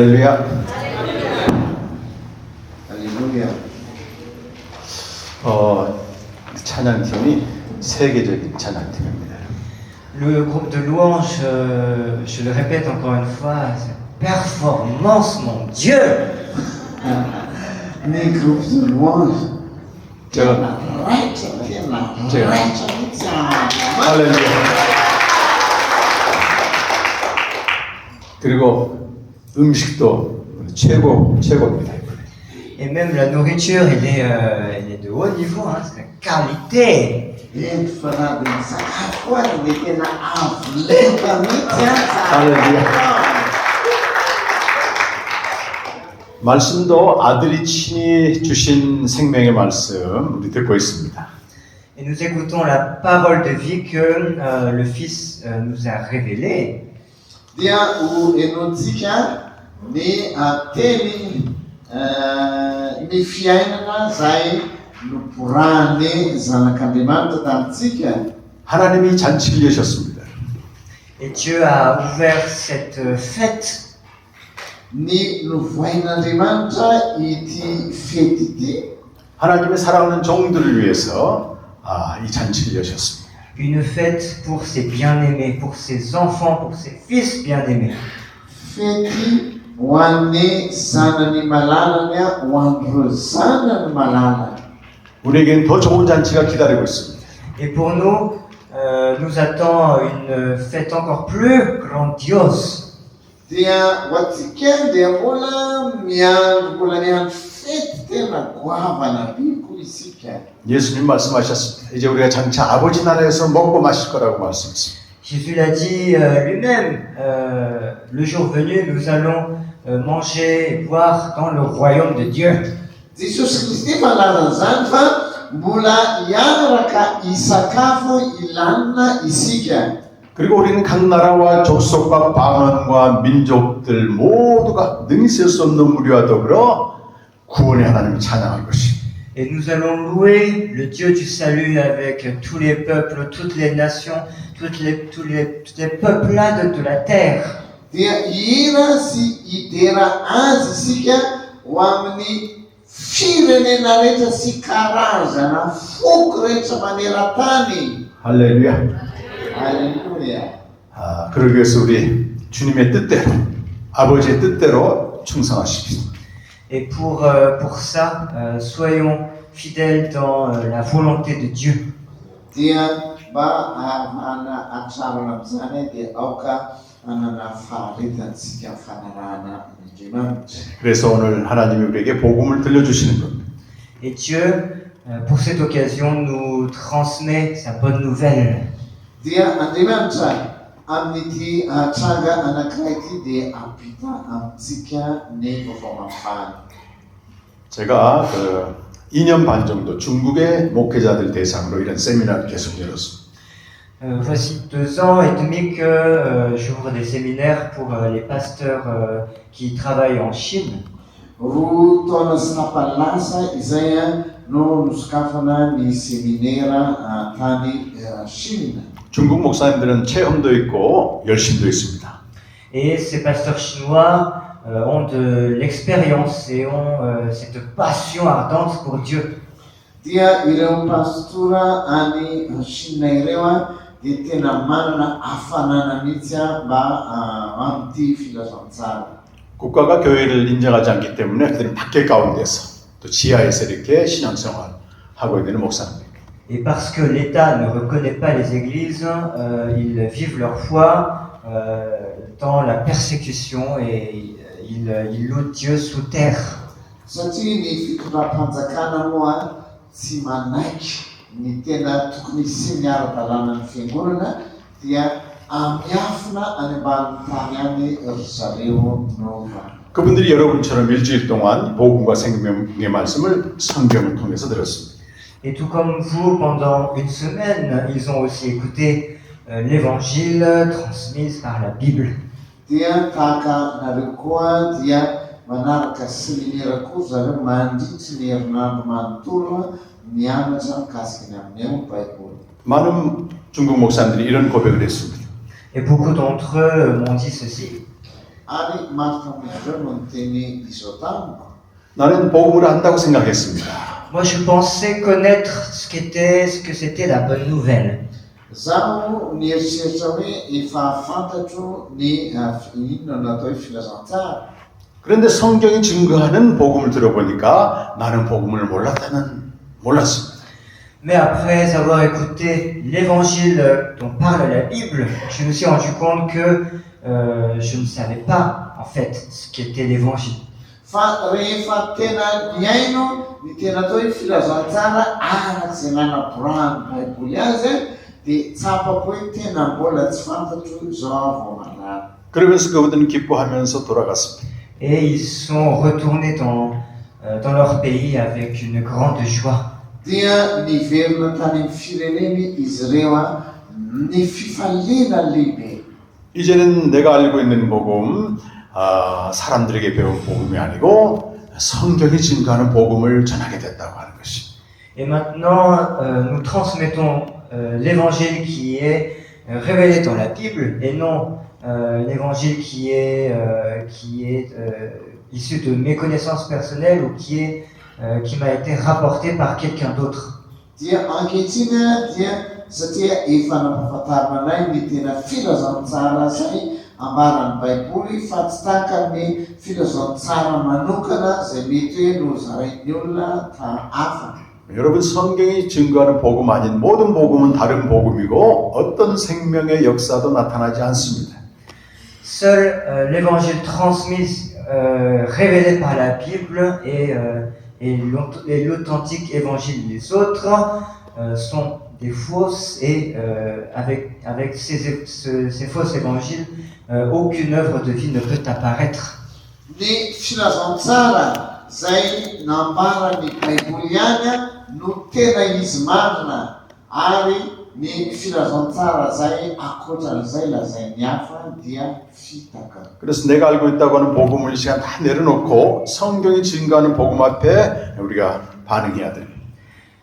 할렐루야. Alléluia. 찬양팀이 세계적인 찬양팀입니다. Le groupe de louanges, je le répète encore une fois, c'est performance mondiale. Les groupes de louange. 제가 할렐루야. 그리고 음식도 최고입니다. Et même la nourriture, elle est de haut niveau, hein, c'est de qualité. 말씀도 아들이 친히 주신 생명의 말씀 우리 듣고 있습니다. Et nous écoutons la parole de vie que le Fils nous a révélée. Dia o enotsika ny teny ny fiainana zay noporahany zanak'Andriamanitra tamintsika. 하나님이 잔치를 여셨습니다. Et Dieu a ouvert cette fête. Ny novoain'Andriamanitra ity fety ity. 하나님의 사랑하는 종들을 위해서 이 잔치를 여셨습니다. Une fête pour ses bien-aimés, pour ses enfants, pour ses fils bien-aimés. Fety ho an'ny zanany malalany ho an'ireo zanany malala. 우리에겐 더 좋은 잔치가 기다리고 있습니다. Et pour nous, nous attend une fête encore plus grandiose. Dia ho antsika dia mbola ny andro fety tena goavana biko isika. 예수님 말씀하셨습니다. 이제 우리가 장차 아버지 나라에서 먹고 마실 거라고 말씀했습니다. Jésus l'a dit lui-même, le jour venu, nous allons manger et boire dans le royaume de Dieu. Jesosy Kristy malaza zany fa mbola hiaraka isakafo ilanina isika. 그리고 우리는 각 나라와 족속과 방언과 민족들 모두가 능히 셀 수 없는 무리와 더불어 구원의 하나님을 찬양할 것입니다. Et nous allons louer le Dieu du salut avec tous les peuples, toutes les nations, tous les peuplades de la terre. Dia ihira sy hidera azy isika ho amin'ny firenena rehetra sy karazana foko rehetra maneran-tany. 할렐루야. Alléluia. 그러기 위해서 우리 주님의 뜻대로 아버지의 뜻대로 충성하십시오. Et pour ça, soyons fidèles dans la volonté de Dieu. Dia mba hana atrarana amin'izany dia aoka hanana faharetantsika fanarahana Andriamanitra. 그래서 오늘 하나님이 우리에게 복음을 들려주시는 겁니다. Et Dieu, pour cette occasion, nous transmet sa bonne nouvelle. Dia Andriamanitra amin'ity tranga anankiray ity dia ampita amintsika ny vaovao mafana. 제가 2년 반 정도 중국의 목회자들 대상으로 이런 세미나를 계속 열었습니다. Voici 2 ans et demi que j'ouvre des séminaires pour les pasteurs qui travaillent en Chine. Roa taona sy napalasa izay no nosokafana ny seminaire tany Chine. 중국 목사님들은 체험도 있고 열심도 있습니다. Et ces pasteurs chinois ont de l'expérience et ont cette passion ardente pour Dieu. Dia ireo pastora any Chine ireo dia tena manana hafanana mihitsy mba amin'ity filazantsara. 국가가 교회를 인정하지 않기 때문에 그들은 밖에 가운데서 또 지하에서 이렇게 신앙생활 하고 있는 목사님들. Et parce que l'État ne reconnaît pas les églises, ils vivent leur foi dans la persécution et ils louent Dieu sous terre. Satria ny fitondram-panjakana moa tsy manaiky ny tena tokony sy miara-dalàna ny fiangonana dia amiafina any ambany tany any ry zareo nova. 그분들이 여러분처럼 일주일 동안 복음과 생명의 말씀을 성경을 통해서 들었습니다. Et tout comme vous, pendant une semaine, ils ont aussi écouté l'évangile transmis par la Bible. Dia tahaka nareo koa dia manaraka seminaire koa zareo mandritry ny herinandro manontolo mianatra mikasika ny amin'ny Baiboly. 많은 중국 목사님들이 이런 고백을 했습니다. Et beaucoup d'entre eux m'ont dit ceci. Ary marika no niteny izao tamiko. 나는 복음을 안다고 생각했습니다. Moi, je pensais connaître ce que c'était la bonne nouvelle. Zaho nieritreritra hoe efa fantatro ny inona no atao hoe filazantsara. 그런데 성경이 증거하는 복음을 들어보니까 나는 복음을 몰랐습니다. Mais après avoir écouté l'évangile dont parle la Bible, je me suis rendu compte que je ne savais pas, en fait, ce qu'était l'évangile. Fa rehefa tena niaino ny tena atao hoe filazantsara araky nanaborahany baiboly azy dia tsapako hoe tena mbola tsy fantatro zao vao manara. 그러면서 그분들은 기뻐하면서 돌아갔습니다. Et ils sont retournés dans leur pays avec une grande joie. Dia niverina tany amin'ny fireneny izy ireo ny fifaliana lehibe. 이제는 내가 알고 있는 복음, 사람들에게 배운 복음이 아니고 성경이 증거하는 복음을 전하게 됐다고 하는 것이. Et maintenant, nous transmettons l'évangile qui est révélé dans la Bible et non l'évangile qui est issu de mes connaissances personnelles ou qui m'a été rapporté par quelqu'un d'autre. Dia ankehitriny dia satria efa nampahafantarina anay ny tena filazantsara zay ambaran'ny baiboly fa tsy tahaka ny filazantsara manokana zay mety hoe nozarain'ny olona hafa. 여러분 성경이 증거하는 복음 아닌 모든 복음은 다른 복음이고 어떤 생명의 역사도 나타나지 않습니다. Seul l'évangile transmis, révélé par la Bible et l'authentique évangile. Les autres sont des fausses et avec ces faux évangiles, aucune œuvre de vie ne peut apparaître. Ny filazantsara zay nambarany baiboly ihany no tena izy marina ary ny filazantsara zay akoatran'izay lazain'ny hafa dia fitaka. 그래서 내가 알고 있다고 하는 복음을 이 시간 다 내려놓고 성경이 증거하는 복음 앞에 우리가 반응해야 됩니다.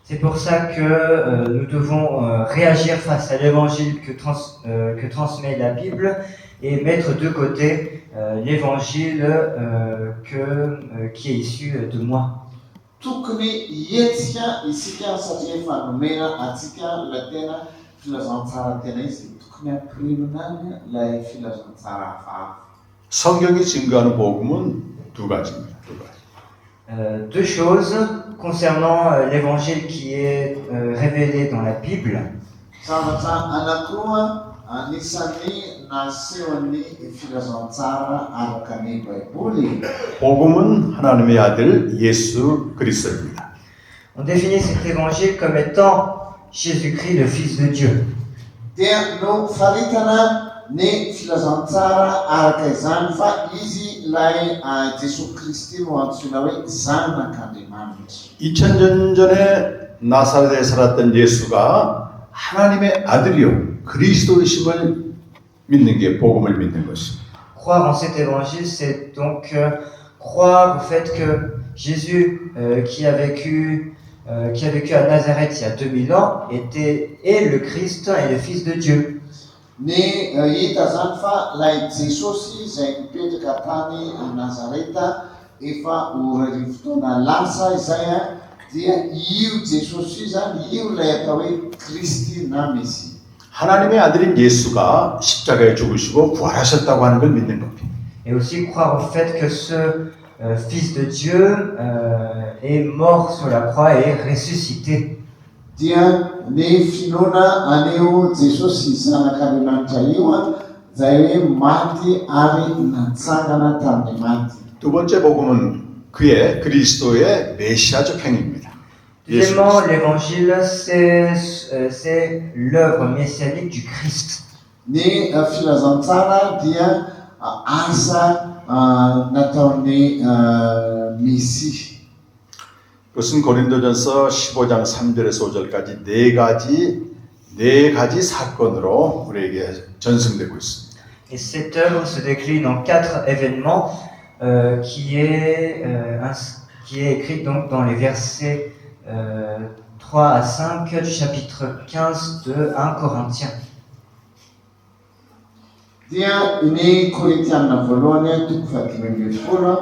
C'est pour ça que nous devons réagir face à l'évangile que transmet la Bible et mettre de côté l'évangile qui est issu de moi. Tokony hietsika isika satria efa nomena atsika la tena filazantsara tena izy tokony ampirimina ilay filazantsara hafahafa. 성경이 증거하는 복음은 두 가지입니다. 두 가지. Deux choses concernant l'évangile qui est révélé dans la Bible. Zavatra anankiroa anisan'ny nasehon'ny filazantsara araka ny baiboly. 복음은 하나님의 아들 예수 그리스도입니다. On définit cet évangile comme étant Jésus-Christ, le Fils de Dieu. Dia no faritana ny filazantsara araka izany fa izy ilay Jesosy Kristy no antsoina hoe zanak'Andriamanitra. 2000년 전에 나사렛에 살았던 예수가 하나님의 아들이요 그리스도이심을 믿는 게 복음을 믿는 것입니다. Croire en cet évangile, c'est donc croire au fait que Jésus, qui a vécu à Nazareth il y a 2000 ans, est le Christ et le Fils de Dieu. Ny hita zany fa ilay Jesosy izay mipetraka tany Nazareta efa orarivo taona lasa izay dia io Jesosy io zany io ilay atao hoe Kristy na Mesia. 하나님의 아들인 예수가 십자가에 죽으시고 부활하셨다고 하는 걸 믿는 겁니다. Et aussi croire au fait que ce Fils de Dieu est mort sur la croix et est ressuscité. Dia ny finoana aneo Jesosy zanak'Andriamanitra io zay hoe maty ary natsangana tamin'ny maty. 두 번째 복음은 그의 그리스도의 메시아적 행위입니다. Deuxièmement, l'évangile, c'est l'œuvre messianique du Christ. Ny filazantsara dia asa nataon'ny Mesia. 그것은 고린도전서 15장 3절에서 5절까지 네 가지 사건으로 우리에게 전승되고 있습니다. Et cette œuvre se décline en 4 événements qui est écrit donc dans les versets 3 à 5 du chapitre 15 de 1 Corinthiens. dia ny Korintianina voalohany toko fahadimy ambin'ny folo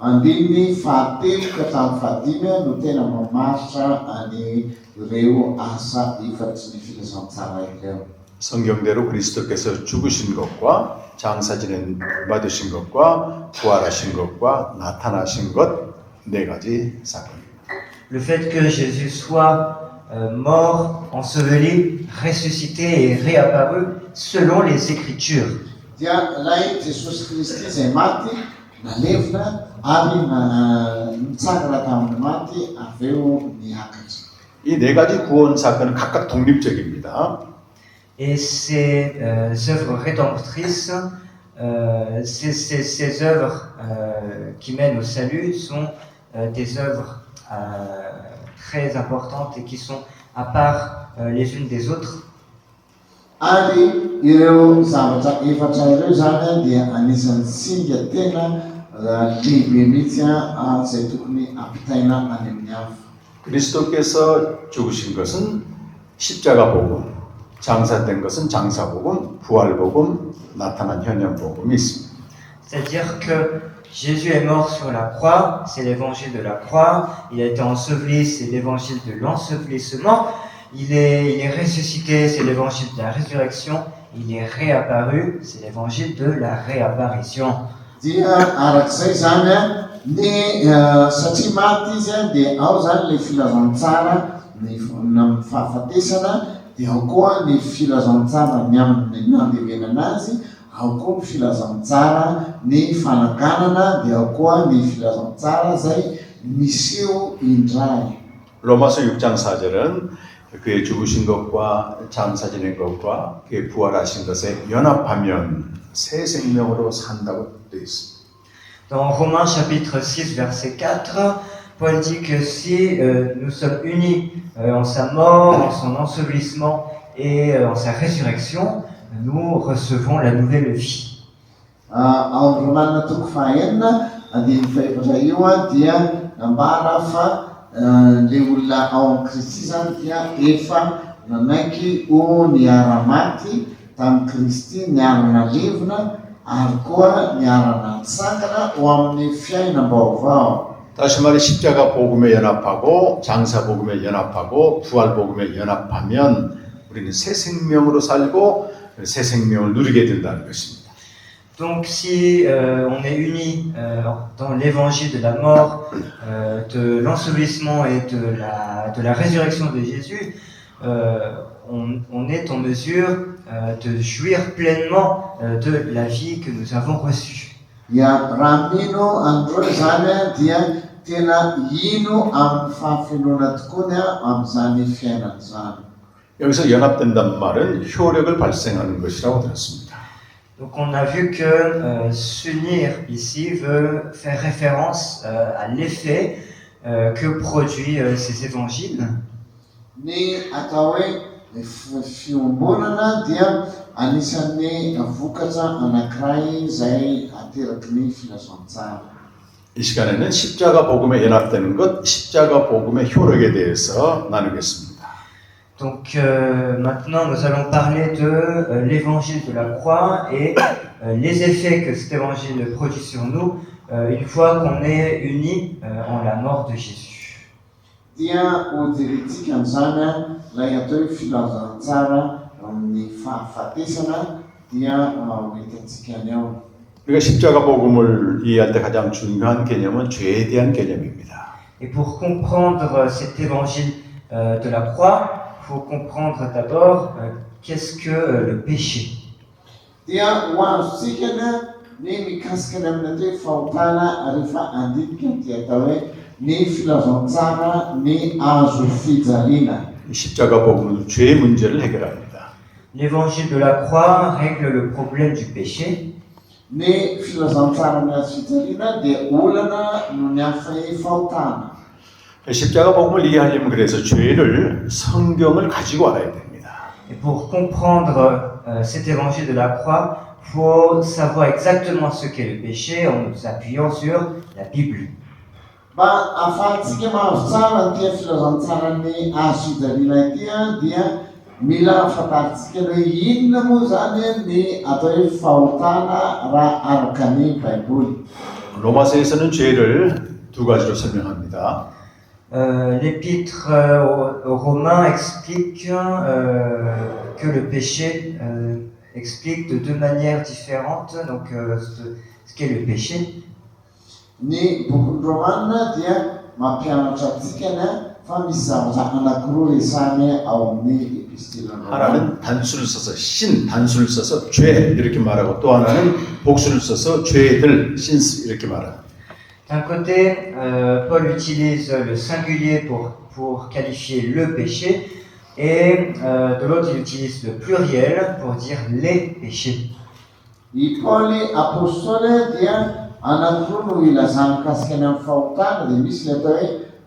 andininy fahatelo ka hatramin'ny fahadimy no tena mamaritra any ireo asa efatry ny filazantsara ireo. 성경대로 그리스도께서 죽으신 것과 장사 지낸 받으신 것과 부활하신 것과 나타나신 것 네 가지 사건입니다. Le fait que Jésus soit mort, enseveli, ressuscité et réapparu selon les Écritures. Dia ilay Jesosy Kristy izay maty, nalevina ary nitsangana tamin'ny maty avy eo niakatra. 이 네 가지 구원 사건은 각각 독립적입니다. Et ces œuvres rédemptrices, ces œuvres qui mènent au salut sont des œuvres très importantes et qui sont à part les unes des autres. Ary ireo zavatra efatra ireo zany dia anisan'ny singa tena lehibe mihitsy izay tokony ampitaina any amin'ny hafa. 그리스도께서 죽으신 것은 십자가 복음, 장사된 것은 장사 복음, 부활 복음, 나타난 현현 복음이 있습니다. C'est-à-dire que Jésus est mort sur la croix, c'est l'évangile de la croix. Il a été enseveli, c'est l'évangile de l'ensevelissement. Il est ressuscité, c'est l'évangile de la résurrection. Il est réapparu, c'est l'évangile de la réapparition. Dia arak'izay zany ny satria maty izy dia ao zany le filazantsara ny fahafatesana, dia ao koa ny filazantsara ny amin'ny nandevenana azy, ao koa ny filazantsara ny fanaganana, dia ao koa ny filazantsara zay miseho indray. 로마서 6장 4절은 그의 죽으신 것과 장사 지낸 것과 그의 부활하신 것에 연합하면 새 생명으로 산다고 되어 있습니다. Dans Romains chapitre 6 verset 4, Paul dit que si nous sommes unis en sa mort, en son ensevelissement et en sa résurrection, nous recevons la nouvelle vie. Ao amin'ny Romanina toko fahaenina andininy faefatra io dia nambara fa le olona ao amin'ny Kristy zany dia efa nanaiky ho niara-maty tamin'ny Kristy, niara-nalevina ary koa niara-natsangana ho amin'ny fiainam-baovao. 다시 말해 십자가 복음에 연합하고 장사 복음에 연합하고 부활 복음에 연합하면 우리는 새 생명으로 살고 새 생명을 누리게 된다는 것입니다. Donc si on est unis dans l'évangile de la mort, de l'ensevelissement et de la résurrection de Jésus, on est en mesure de jouir pleinement de la vie que nous avons reçue. Ia raha mino andreo zany dia tena ino amin'ny fahafenoana tokoa amin'izany fiainana zany. 여기서 연합된다는 말은 효력을 발생하는 것이라고 들었습니다. Donc on a vu que s'unir ici veut faire référence à l'effet que produit ces évangiles. Ny atao hoe fiombonana dia anisan'ny vokatra anankiray izay ateraky ny filazantsara. 이 시간에는 십자가 복음에 연합되는 것, 십자가 복음의 효력에 대해서 나누겠습니다. Donc maintenant nous allons parler de l'évangile de la croix et les effets que cet évangile produit sur nous une fois qu'on est unis en la mort de Jésus. Dia hojeritsika amin'izany ilay atao hoe filazantsara amin'ny fahafatesana dia hohitantsika ny ao. 우리가 십자가 복음을 이해할 때 가장 중요한 개념은 죄에 대한 개념입니다. Et pour comprendre cet évangile de la croix, il faut comprendre d'abord qu'est-ce que le péché. Dia ho azontsika ny mikasika ny amin'ny atao hoe fahotana rehefa andidika dia atao hoe ny filazantsara ny azo fijaliana. 이 십자가 복음은 죄의 문제를 해결합니다. L'évangile de la croix règle le problème du péché. Ny filazantsara ny azo fijaliana dia olana no ny hafa fahotana. 십자가 복음을 이해하려면 그래서 죄를 성경을 가지고 알아야 됩니다. Et pour comprendre cet évangile de la croix, il faut savoir exactement ce qu'est le péché en nous appuyant sur la Bible. Mba ahafahantsika mahazo tsara ny filazantsara ny azo fijaliana ity dia mila fantaritsika hoe inona moa zany ny atao hoe fahotana raha araka ny baiboly. 로마서에서는 죄를 두 가지로 설명합니다. L'épître aux Romains explique que le péché explique de deux manières différentes donc, ce qu'est le péché. Ny bokin'ny Romana dia mampianatra antsika fa misy zavatra anankiroa resahany ao amin'ny epistilany Romana. 하나는 단수를 써서 신, 단수를 써서 죄 이렇게 말하고 또 하나는 복수를 써서 죄들, 신스 이렇게 말합니다. D'un côté, Paul utilise le singulier pour qualifier le péché, et de l'autre, il utilise le pluriel pour dire les péchés. I Paoly apôstôly dia anankiroa no ilazany mikasika ny amin'ny fahotana dia misy le atao hoe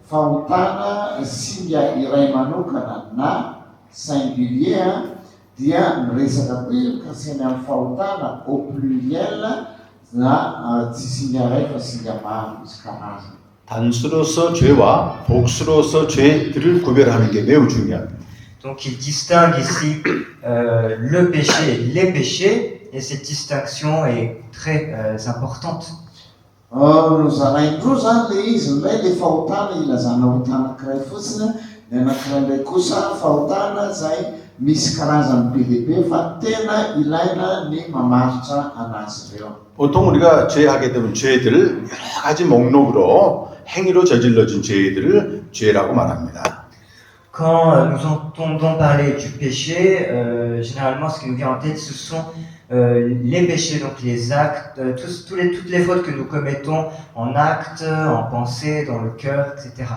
fahotana singa iray manokana na singulier dia miresaka koa mikasika ny amin'ny fahotana au pluriel na tsy singa iray fa singa maro misy karazany. 단수로서 죄와 복수로서 죄들을 구별하는 게 매우 중요합니다. Donc il distingue ici le péché et les péchés, et cette distinction est très importante. No zaraindroa zany le izy ilay le fahotana ilazana hotana anankiray fotsiny, ny anankiray indray kosa fahotana zay misy karazany be lehibe fa tena ilaina ny mamaritra anazy ireo. 보통 우리가 죄하게 되면 죄들 여러 가지 목록으로 행위로 저질러진 죄들을 죄라고 말합니다. Quand nous entendons parler du péché, généralement ce qui nous vient en tête, ce sont les péchés, donc les actes, toutes les fautes que nous commettons en actes, en pensée, dans le cœur, etc.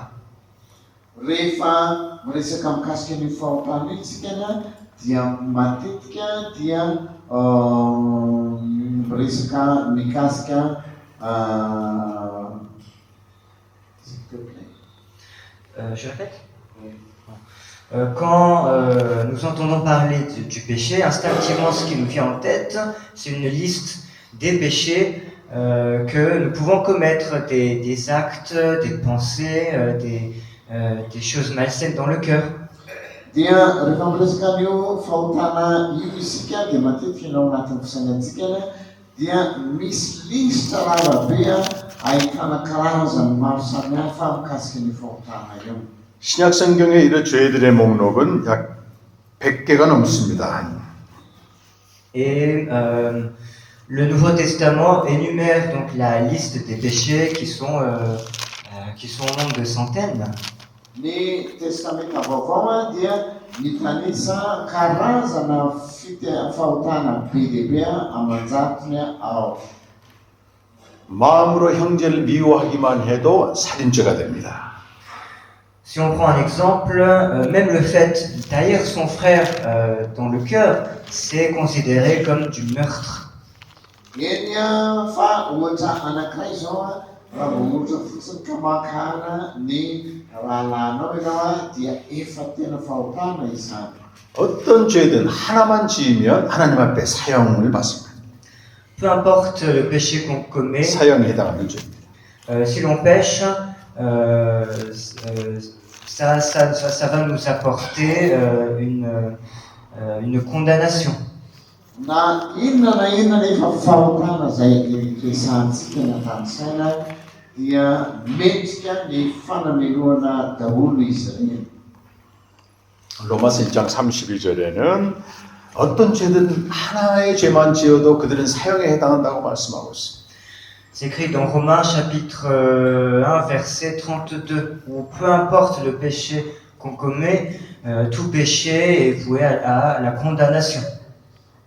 Rehefa miresaka mikasika ny fahotana itsika dia matetika dia miresaka mikasika Je répète. Quand nous entendons parler du péché, instinctivement ce qui nous vient en tête, c'est une liste des péchés que nous pouvons commettre, des actes, des pensées, des choses malsaines dans le cœur. Dia rehefa miresaka an'io fahotana io isika dia matetika ianao anatin'ny fisainantsika dia misy lista ravabe ahitana karazany maro samihafa mikasika ny fahotana io. 신약 성경의 이런 죄들의 목록은 약 100개가 넘습니다. Et le Nouveau Testament énumère donc la liste des péchés qui sont au nombre de centaines. Ny testamenta vaovao dia mitanisa karazana fahotana be lehibe amanjatony ao. 마음으로 형제를 미워하기만 해도 살인죄가 됩니다. Si on prend un exemple, même le fait d'haïr son frère dans le cœur, c'est considéré comme du meurtre. Eny fa ohatra anankiray zao raha vao ohatra fotsiny ka makana ny rahalanao ianao dia efa tena fahotana izany. 어떤 죄든 하나만 지으면 하나님 앞에 사형을 받습니다. Peu importe le péché qu'on commet, 사형에 해당하는 죄입니다. si l'on pêche, ça va nous apporter une condamnation. Na inona efa fahotana zay resantsika eny an-tanisaina dia mendrika ny fanameloana daholo izy ireny. 로마서 1장 32절에는 어떤 죄든 하나의 죄만 지어도 그들은 사형에 해당한다고 말씀하고 있습니다. C'est écrit dans Romains chapitre 1 verset 32 où peu importe le péché qu'on commet, tout péché est voué à la condamnation.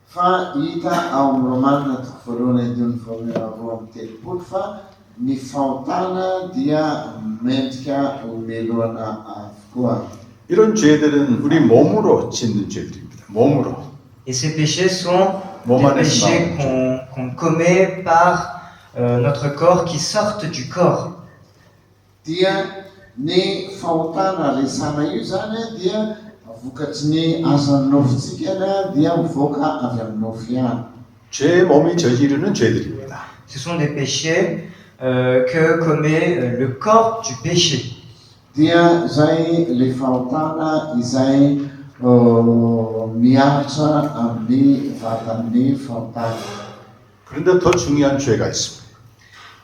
Fa hita ao amin'ny Romanina toko voalohany andiny roa amby telopolo fa ny fahotana dia mendrika homeloana avokoa. 이런 죄들은 우리 몸으로 짓는 죄들입니다. 몸으로. Et ces péchés sont des péchés qu'on commet par notre corps, qui sortent du corps. Dia ny fahotana resana io zany dia vokatry ny asany nofitsika dia mivoaka avy amin'ny nofy ihany. 제 몸이 저지르는 죄들입니다. Ce sont des péchés que commet le corps du péché. Dia zay le fahotana izay miaritra amin'ny vatan'ny fahotana. 그런데 더 중요한 죄가 있습니다.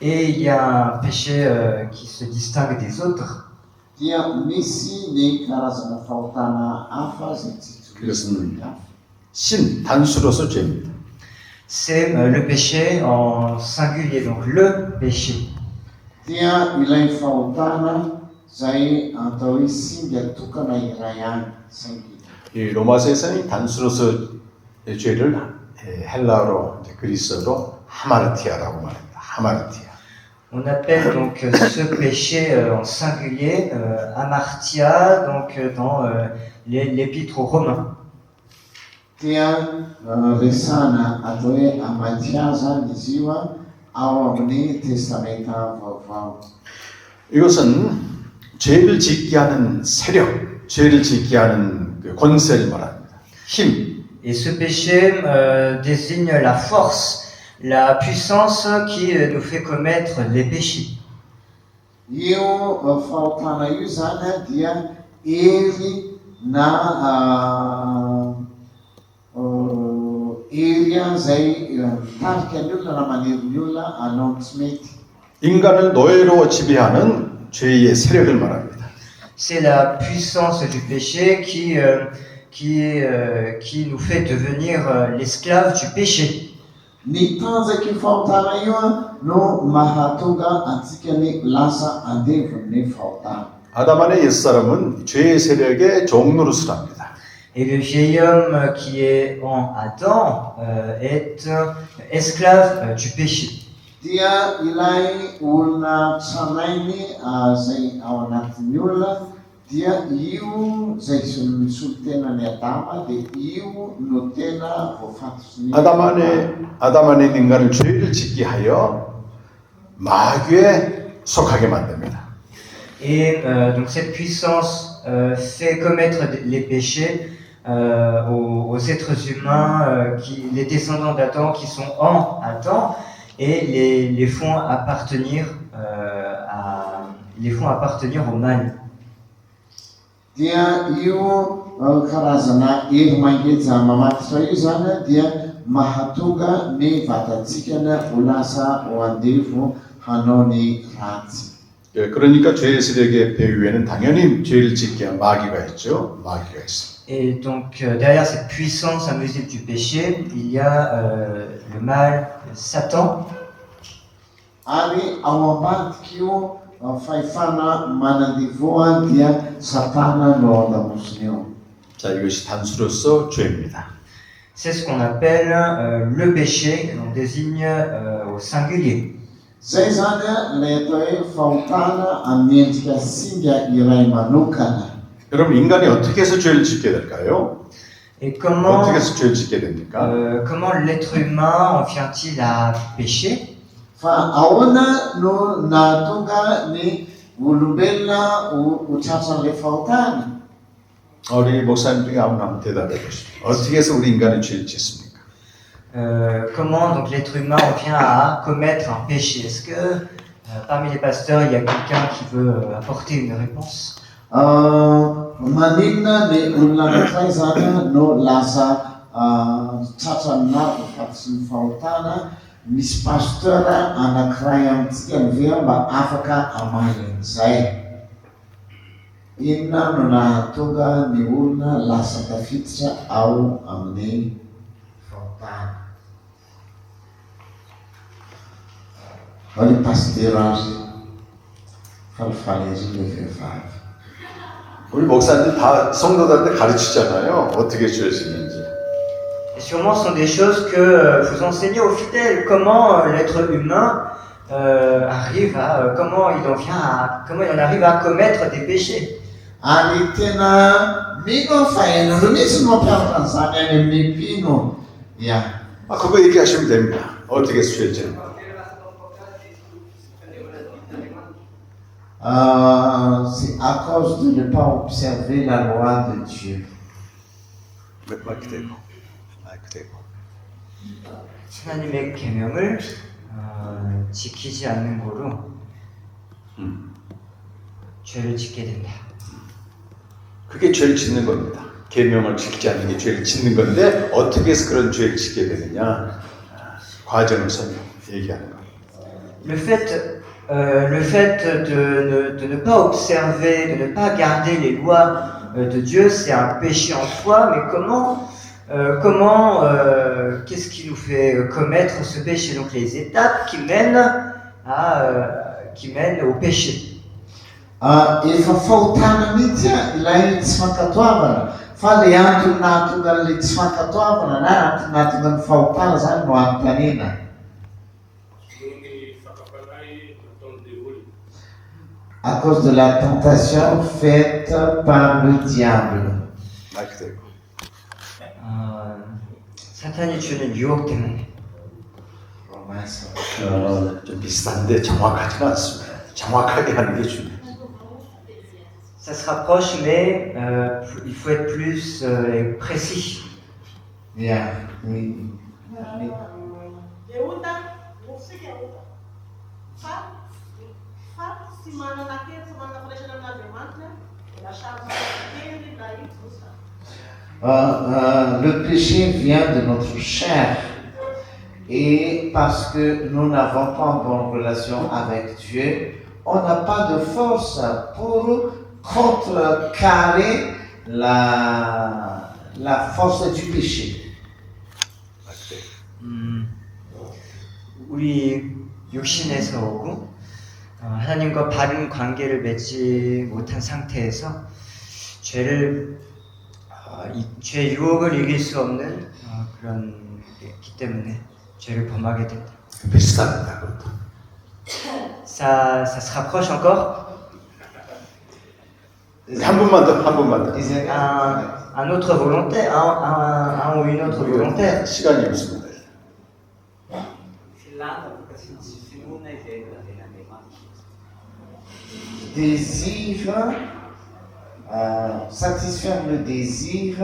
Et il y a un péché qui se distingue des autres. Dia misy ny karazana fahotana hafa izay tsy 그것은 신, 단수로서 죄입니다. C'est le péché en singulier, donc le péché. dia ilay fahotana izay atao hoe singa tokana iray ihany saingy. 이 로마서에서는 단수로서 죄를 헬라어로 그리스어로 하마르티아라고 말합니다. 하마르티아. On appelle donc ce péché en singulier amartia, donc dans l'épître aux Romains. dia resana atao hoe amatia zany izy io ao amin'ny testamenta vaovao. 이것은 죄를 짓게 하는 세력, 죄를 짓게 하는 그 권세를 말합니다. 힘. Et ce péché désigne la force, la puissance qui nous fait commettre les péchés. io fahotana io zany dia hery na hery izay mitarika ny olona na maniry ny olona hanao tsy mety. 인간을 노예로 지배하는 죄의 세력을 말합니다. C'est la puissance du péché qui nous fait devenir l'esclave du péché. Ny tanjaky fahotana io no mahatonga antsika ny lasa andevon'ny fahotana. 아담 안의 옛사람은 죄의 세력의 종노릇을 합니다. Et le vieil homme qui est en Adam est esclave du péché. dia ilay olona tranainy izay ao anatin'ny olona dia io izay misolo tena ny Adama dia io no tena voafatotsy ny 아담 안에 있는 인간을 죄를 짓게 하여 마귀에 속하게 만듭니다. Et donc cette puissance fait commettre les péchés aux êtres humains, les descendants d'Adam qui sont en Adam, et les font appartenir au mal. dia io karazana hery mangeja mamatitra io zany dia mahatonga ny vatantsika ho lasa ho andevo hanao ny ratsy. 그러니까 죄의 세력의 배후에는 당연히 죄를 짓게 한 마귀가 있죠. 마귀가 있습니다. Et donc derrière cette puissance invisible du péché, il y a le mal, Satan. Ary ao ambadika io fahefana manandevoa dia satana no ao andamosiny eo. 자, 이것이 단수로서 죄입니다. C'est ce qu'on appelle le péché, on désigne au singulier. Zay zany ilay atao hoe fahotana amin'ny endrika singa iray manokana. 여러분, 인간이 어떻게 해서 죄를 짓게 될까요? Et comment, 어떻게 해서 죄를 짓게 됩니까? comment l'être humain en vient-il à pécher? Fa ahoana no nahatonga ny olombelona ho tratran'ilay fahotana? 우리 목사님 중에 아무나 한번 대답해 보시죠. 어떻게 해서 우리 인간이 죄를 짓습니까? Comment donc l'être humain en vient à commettre un péché? Est-ce que parmi les pasteurs, il y a quelqu'un qui veut apporter une réponse? Maninona ny olona anankiray zany no lasa tratranina voafatotsy ny fahotana? Misy pasteur anankiray amintsika mive mba afaka hamaly an'izay. Inona no nahatonga ny olona lasa tafiditra ao amin'ny fahotana? Ao ny pasteur azy falifaly izy le vehivavy. 우리 목사님 다 성도들한테 가르치잖아요. 어떻게 죄를 짓는지. Et sûrement, ce sont des choses que vous enseignez aux fidèles. Comment l'être humain arrive à, comment il en arrive à commettre des péchés. Ary tena mino fa hainareo mihitsy no mampiavaka an'izany any amin'ny mpino. Ia. 그거 얘기하시면 됩니다. 어떻게 해서 죄를 짓는지. C'est à cause de ne pas observer la loi de Dieu. 마이크 대고. 마이크 대고. 하나님의 계명을 지키지 않는 거로 죄를 짓게 된다. 그게 죄를 짓는 겁니다. 계명을 지키지 않는 게 죄를 짓는 건데 어떻게 해서 그런 죄를 짓게 되느냐 과정을 얘기하는 거예요. Le fait de ne pas observer, de ne pas garder les lois de Dieu, c'est un péché en soi, mais qu'est-ce qui nous fait commettre ce péché? Donc les étapes qui mènent au péché. Efa fahotana mihitsy ilay tsy fankatoavana fa le antony nahatonga an'ilay tsy fankatoavana na antony nahatonga ny fahotana zany no anontaniana. À cause de la tentation faite par le diable. 사탄이 주는 유혹 때문에. 좀 비슷한데 정확하지가 않습니다. 정확하게 하는 게 중요해요. Ça se rapproche, mais il faut être plus précis. Yeah. Le péché vient de notre chair et parce que nous n'avons pas une bonne relation avec Dieu, on n'a pas de force pour contrecarrer la force du péché. 우리 육신에서 오고 하나님과 바른 관계를 맺지 못한 상태에서 죄 유혹을 이길 수 없는 그런 게 있기 때문에 죄를 범하게 된다. 비슷합니다. 그것도. Ça se rapproche encore. 한 분만 더. Un autre volontaire, un ou une autre volontaire. 시간이 없습니다. Désir, satisfaire le désir,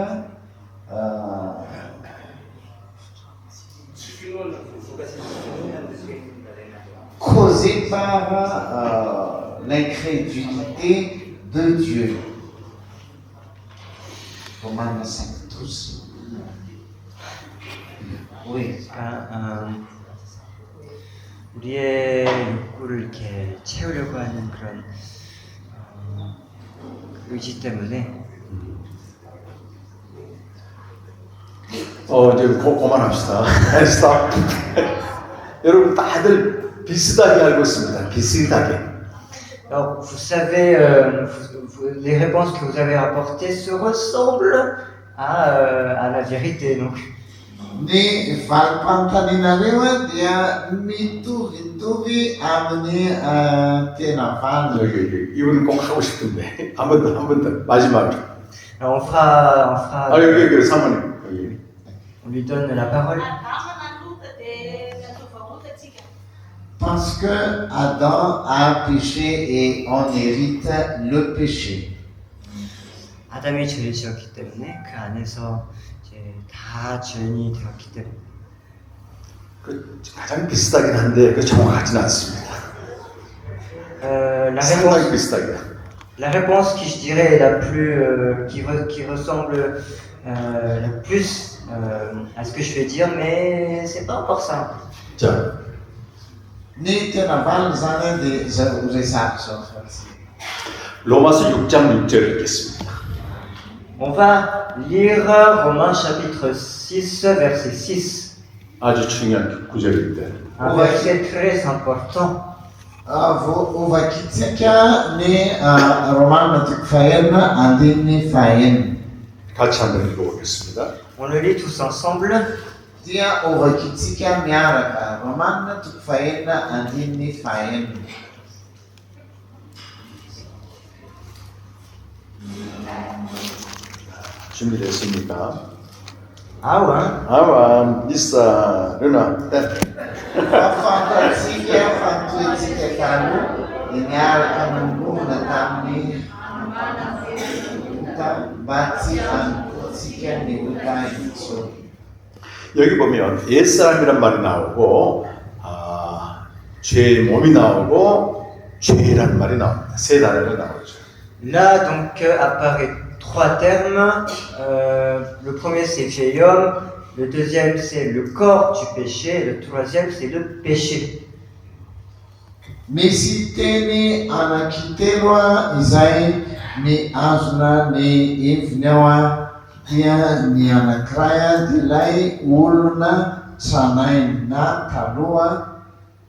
causé par l'incrédulité de Dieu. Romains 5:12. Oui. 우리의 욕구를 이렇게 채우려고 하는 그런 의지 때문에 이제 그만합시다. 스탑. 여러분 다들 비슷하게 알고 있습니다. 비슷하게. Alors, vous savez, les réponses que vous avez apportées se ressemblent à la vérité. Donc, Ny valim-panontanianareo dia mitovitovy amin'ny tena valiny. 여기 이분은 꼭 하고 싶은데 한 번 더 마지막으로. alors on fera. 여기 사모님 여기. On lui donne la parole. Parce que Adam a péché et on hérite le péché. 아담이 죄를 지었기 때문에 그 안에서 이제 다 죄인이 되었기 때문에. 가장 비슷하긴 한데 그 정확하진 않습니다. 상당히 비슷하게. La réponse qui je dirais est la plus qui ressemble la plus à ce que je vais dire, mais c'est pas encore simple. 자. Ny tena valiny zany dia resako zao. 로마서 6장 6절 읽겠습니다. On va lire Romains chapitre 6 verset 6. 아주 중요한 구절인데. Un verset très important. Ovakitika ny Romana toko faherina andininy fahenina. 같이 한번 읽어보겠습니다. On le lit tous ensemble. Dia ovakitika miaraka Romana toko faherina andininy fahenina. 준비됐습니까? 아와. 미사, 루나. Fantatsika fantoetsika taloha miaraka nombovina tamin'ny mba tsy hanompotsika ny ota intsony. 여기 보면 옛사람이란 말이 나오고 죄의 몸이 나오고 죄란 말이 나옵니다. 세 단어가 나오죠. Là donc apparaît trois termes. Le premier c'est vieil homme, le deuxième c'est le corps du péché, et le troisième c'est le péché. Misy teny anankitelo izay ny azona ny heviny ao dia ny anankiray dia ilay olona tranainy na taloha,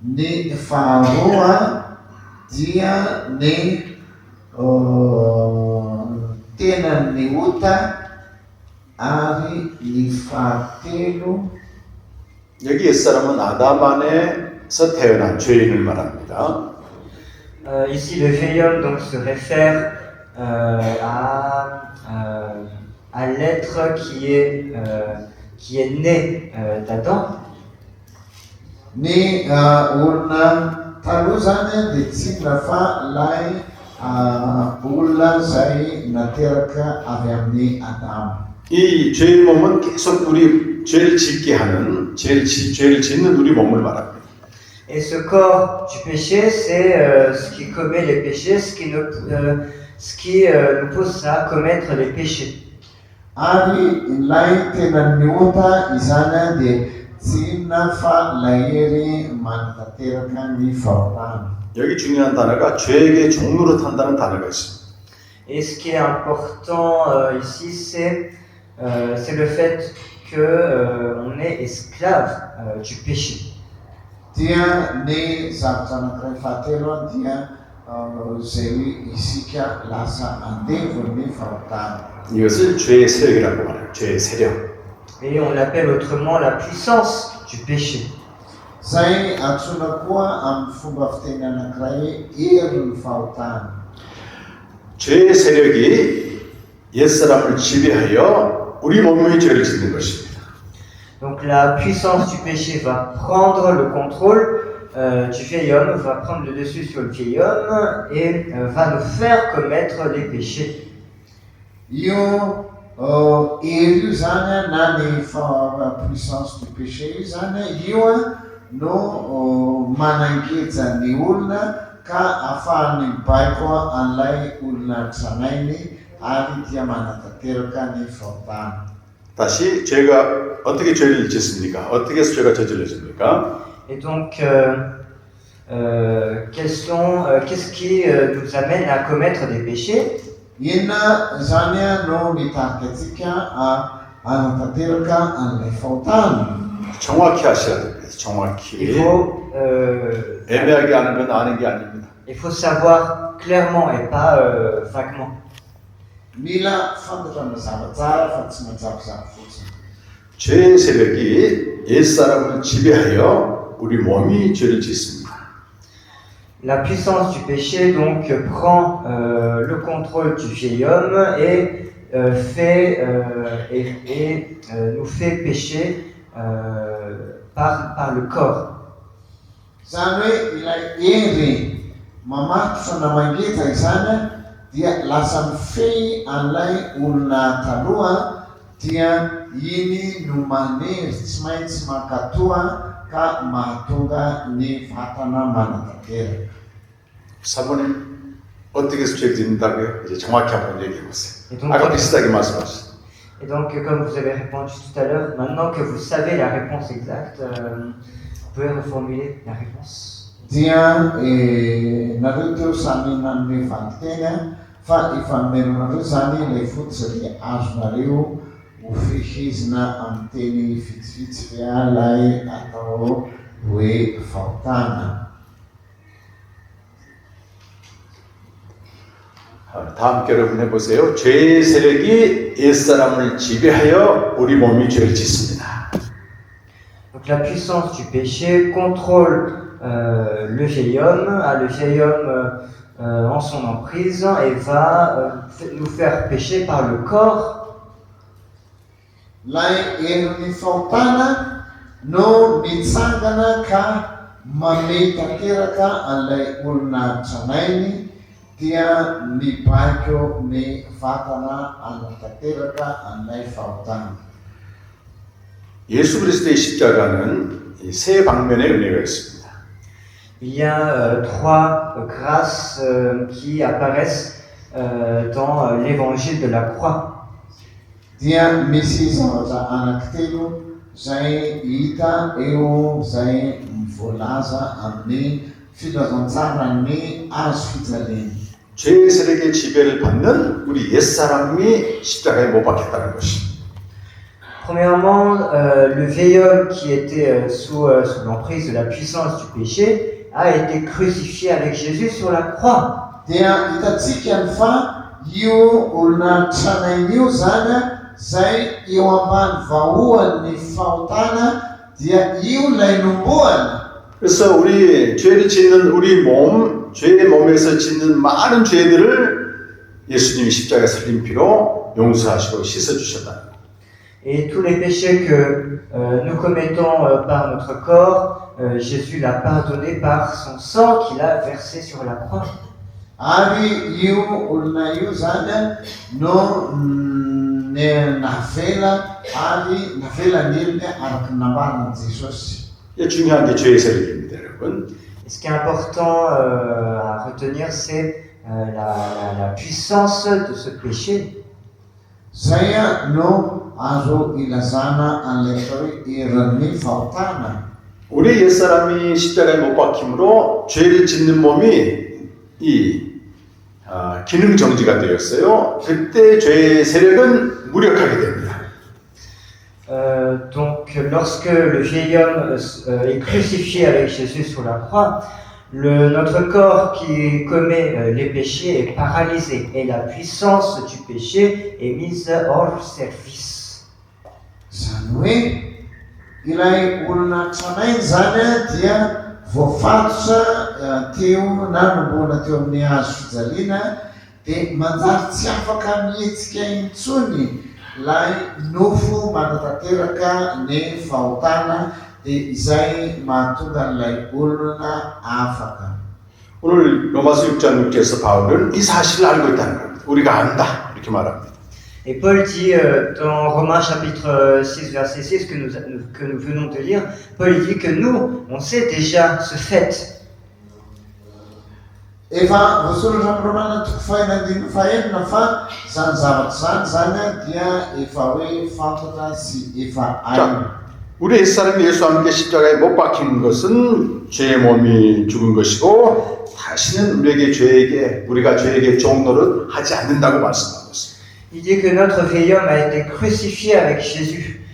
ny faharoa dia ny tenany ota ary ny fahatelo 여기 옛사람은 아담 안에서 태어난 죄인을 말합니다. Ici, le vieil homme donc, se réfère à l'être qui est né d'Adam. ny olona taloha zany dia tsy mila fa lay olona zay nateraka avy amin'ny Adamo. 이 죄의 몸은 계속 우리 죄를 짓게 하는 죄를 짓는 우리 몸을 말합니다. Et ce corps du péché, c'est ce qui commet les péchés, ce qui nous pousse à commettre les péchés. Ary ilay tenan'ny ota izany dia tsy inona fa lahery manatateraka ny fahotana. 여기 중요한 단어가 죄에게 종로로 탄다는 단어가 있습니다. Et ce qui est important ici, c'est le fait qu'on est esclave du péché. Dia ny zavatra anankiray fahatelo dia zay isika lasa andevon'ny fahotana. 이것을 죄의 세력이라고 말해요. 죄의 세력. Et on l'appelle autrement la puissance du péché. Zay antsoina koa amin'ny fomba fiteny anankiray herin'ny fahotana. 죄의 세력이 옛사람을 지배하여 우리 몸의 죄를 짓는 것입니다. Donc la puissance du péché va prendre le contrôle du vieil homme, va prendre le dessus sur le vieil homme et va nous faire commettre les péchés. Io hery io zany na ny puissance du péché io zany io no manangeja ny olona ka ahafahany mibaiko an'ilay olona tranainy ary dia manatateraka ny fahotana. 다시 죄가 어떻게 죄를 짓습니까? 어떻게 해서 죄가 저질러집니까? Et donc, qu'est-ce qui nous amène à commettre des péchés? Inona zany no mitarika antsika anatateraka an'ilay fahotana. 정확히 하셔야 됩니다. 정확히. 애매하게 아는 건 아는 게 아닙니다. Il faut savoir clairement et pas vaguement. Mila fantatrana zava-tsara fa tsy manjavozavo fotsiny. 죄의 세력이 옛사람을 지배하여 우리 몸이 죄를 짓습니다. La puissance du péché donc prend le contrôle du vieil homme et nous fait pécher par le corps. Zany hoe ilay hery mamatotra na mangeja izany dia lasa mifehy an'ilay olona taloha dia iny no manery tsy maintsy mankatoa ka mahatonga ny vatana manatateraka. 사모님 어떻게 해서 죄를 짓는다고요? 이제 정확히 한번 얘기해 보세요. Et donc, 아까 비슷하게 말씀하셨어요. Et donc, comme vous avez répondu tout à l'heure, maintenant que vous savez la réponse exacte, vous pouvez reformuler la réponse. Dia nareo teo samy nanome vaniteny fa ifanomenonareo zany ilay fototra dia azonareo ho fehezina amin'ny teny vitsivitsy fa ilay atao hoe fahotana. 다 함께 여러분 해보세요. 죄의 세력이 옛사람을 지배하여 우리 몸이 죄를 짓습니다. Donc la puissance du péché contrôle le vieil homme, a le vieil homme en son emprise et va nous faire pécher par le corps. Lay herin'ny fahotana no mitsangana ka mametateraka an'ilay olona tranainy dia mibaiko ny vatana anatateraka an'ilay fahotana. 예수 그리스도의 십자가는 세 방면의 은혜가 있습니다. Il y a trois grâces qui apparaissent dans l'évangile de la croix. Dia misy zavatra anankitelo zay hita eo zay voalaza amin'ny filazantsarany azo fijaliana. 죄의 세력의 지배를 받는 우리 옛사람이 십자가에 못 박혔다는 것입니다. Premièrement, le vieil homme qui était sous l'emprise de la puissance du péché a été crucifié avec Jésus sur la croix. Dia hitantsika fa io olona tranain'io zany zay eo ambany vahoan'ny fahotana dia io ilay nomboana. 그래서 우리 죄를 짓는 우리 몸, 죄의 몸에서 짓는 많은 죄들을 예수님이 십자가에 살린 피로 용서하시고 씻어주셨다. Et tous les péchés que nous commettons par notre corps, Jésus l'a pardonné par son sang qu'il a versé sur la croix. Ary io olona io zany no navela ary navelan'elony araky nambaran'i Jesosy. 이게 중요한 게 죄의 세력입니다, 여러분. Et ce qui est important à retenir, c'est la puissance de ce péché. Zay no azo ilazana an'ilay atao hoe heran'ny fahotana. 우리 옛사람이 십자가에 못 박힘으로 죄를 짓는 몸이 기능 정지가 되었어요. 그때 죄의 세력은 무력하게 됩니다. Donc, lorsque le vieil homme est crucifié avec Jésus sur la croix, notre corps qui commet les péchés est paralysé et la puissance du péché est mise hors service. Zany hoe ilay olona tranainy zany dia voafatotra teo na nomboana teo amin'ny hazo fijaliana dia manjary tsy afaka mihetsika intsony lay nofo manatanteraka ny fahotana dia izay mahatonga an'ilay olona afaka. 오늘 로마서 6장 6절에서 바울은 이 사실을 알고 있다는 겁니다. 우리가 안다 이렇게 말합니다. Et Paul dit dans Romains chapitre 6 verset 6 que nous venons de lire, Paul dit que nous, on sait déjà ce fait. Efa voasoratra amin'ny Romana toko fahaenina fahaenina fa zany zavatra zany dia efa hoe fantatra sy efa haina. 우리 옛사람이 예수와 함께 십자가에 못 박힌 것은 죄의 몸이 죽은 것이고 다시는 우리가 죄에게 종노릇 하지 않는다고 말씀하고 있습니다. Il dit que notre vieil homme a été crucifié avec Jésus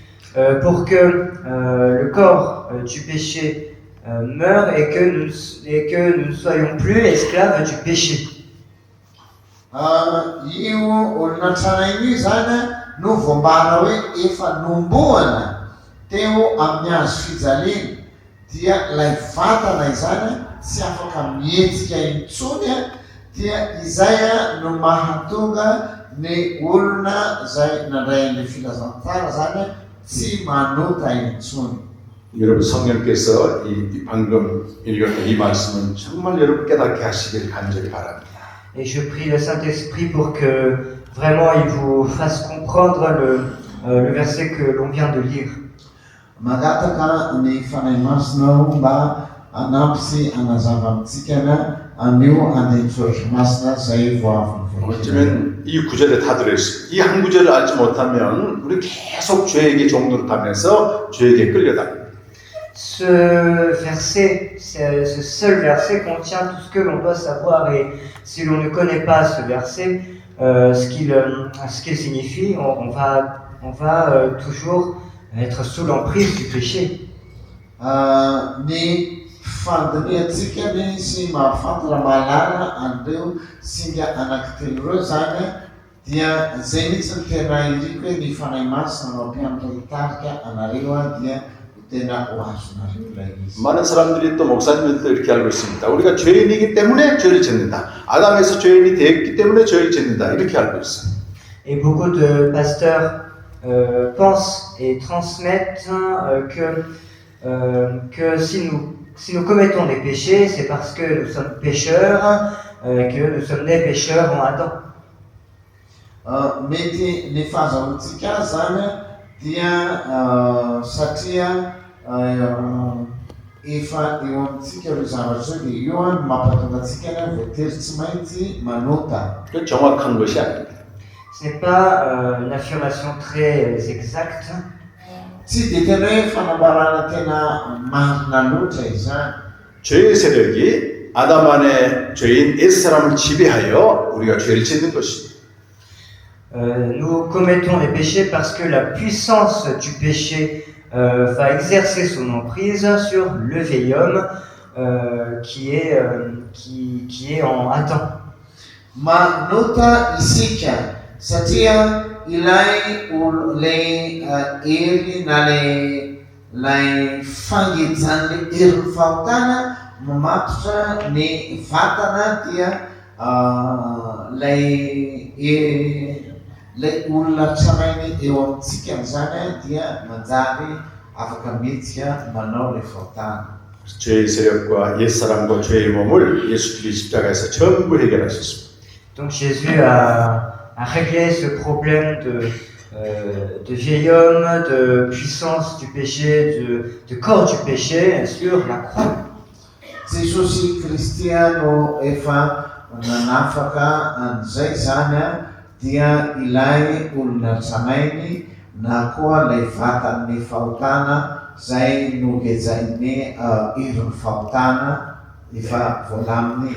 pour que le corps du péché meure et que nous ne soyons plus esclaves du péché. Io olona tranainy zany no voambara hoe efa nomboana teo amin'ny hazo fijaliana dia ilay vatana izany tsy afaka mihetsika intsony dia izay no mahatonga ny olona zay nandray an'ilay filazantsara zany tsy manota intsony. 여러분 성령께서 방금 읽었던 이 말씀은 정말 여러분 깨닫게 하시길 간절히 바랍니다. Et je prie le Saint-Esprit pour que vraiment il vous fasse comprendre le verset que l'on vient de lire. Magataka ny fanahy masina mba anampy sy anazava amintsika anio andrenitrotro masina zay voaviny. 어쩌면 이 구절에 다 들어있습니다. 이 한 구절을 알지 못하면 우리 계속 죄에게 종노릇하면서 죄에게 끌려다닙니다. Ce verset, ce seul verset contient tout ce que l'on doit savoir et si l'on ne connaît pas ce verset, ce qu'il signifie, on va toujours être sous l'emprise du péché. Ny fandiniantsika ny sy mahafantatra mahalala an'ireo singa anankitelo ireo zany dia zay mihitsy ny tena iriko hoe ny fanahy masina no ampianatra hitarika anareo dia tena ho azonareo ilay izy. 많은 사람들이 또 목사님들도 이렇게 알고 있습니다. 우리가 죄인이기 때문에 죄를 짓는다. 아담에서 죄인이 되었기 때문에 죄를 짓는다. 이렇게 알고 있어요. Et beaucoup de pasteurs pensent et transmettent que si nous commettons des péchés, c'est parce que nous sommes pécheurs, que nous sommes nés pécheurs en Adam. Mety ny fahazahoantsika zany dia satria efa eo amintsika io zavatra dia io a mampatonga antsika na voatery tsy maintsy manota. 그 정확한 것이 아닙니다. Ce n'est pas une affirmation très exacte. Tsy dia tena hoe fanambarana tena marina loatra izany. 죄의 세력이 아담 안에 죄인 옛사람을 지배하여 우리가 죄를 짓는 것입니다. Nous commettons des péchés parce que la puissance du péché va exercer son emprise sur le vieil homme qui est en Adam. Manota isika satria ilay le hery na lay fangejany le herin'ny fahotana mamatotra ny vatana dia lay olona tsarainy eo amintsika amin'izany dia manjary afaka mihitsika manao le fahotana. 죄의 세력과 옛사람과 죄의 몸을 예수님이 십자가에서 전부 해결하셨습니다. Donc Jésus a réglé ce problème de vieil homme, de puissance du péché, de corps du péché sur la croix. Jesosy Kristiano efa nanafaka an'izay zany dia ilay olona tsanainy na koa lay vatan'ny fahotana zay nogejainy iron'ny fahotana efa voalaminy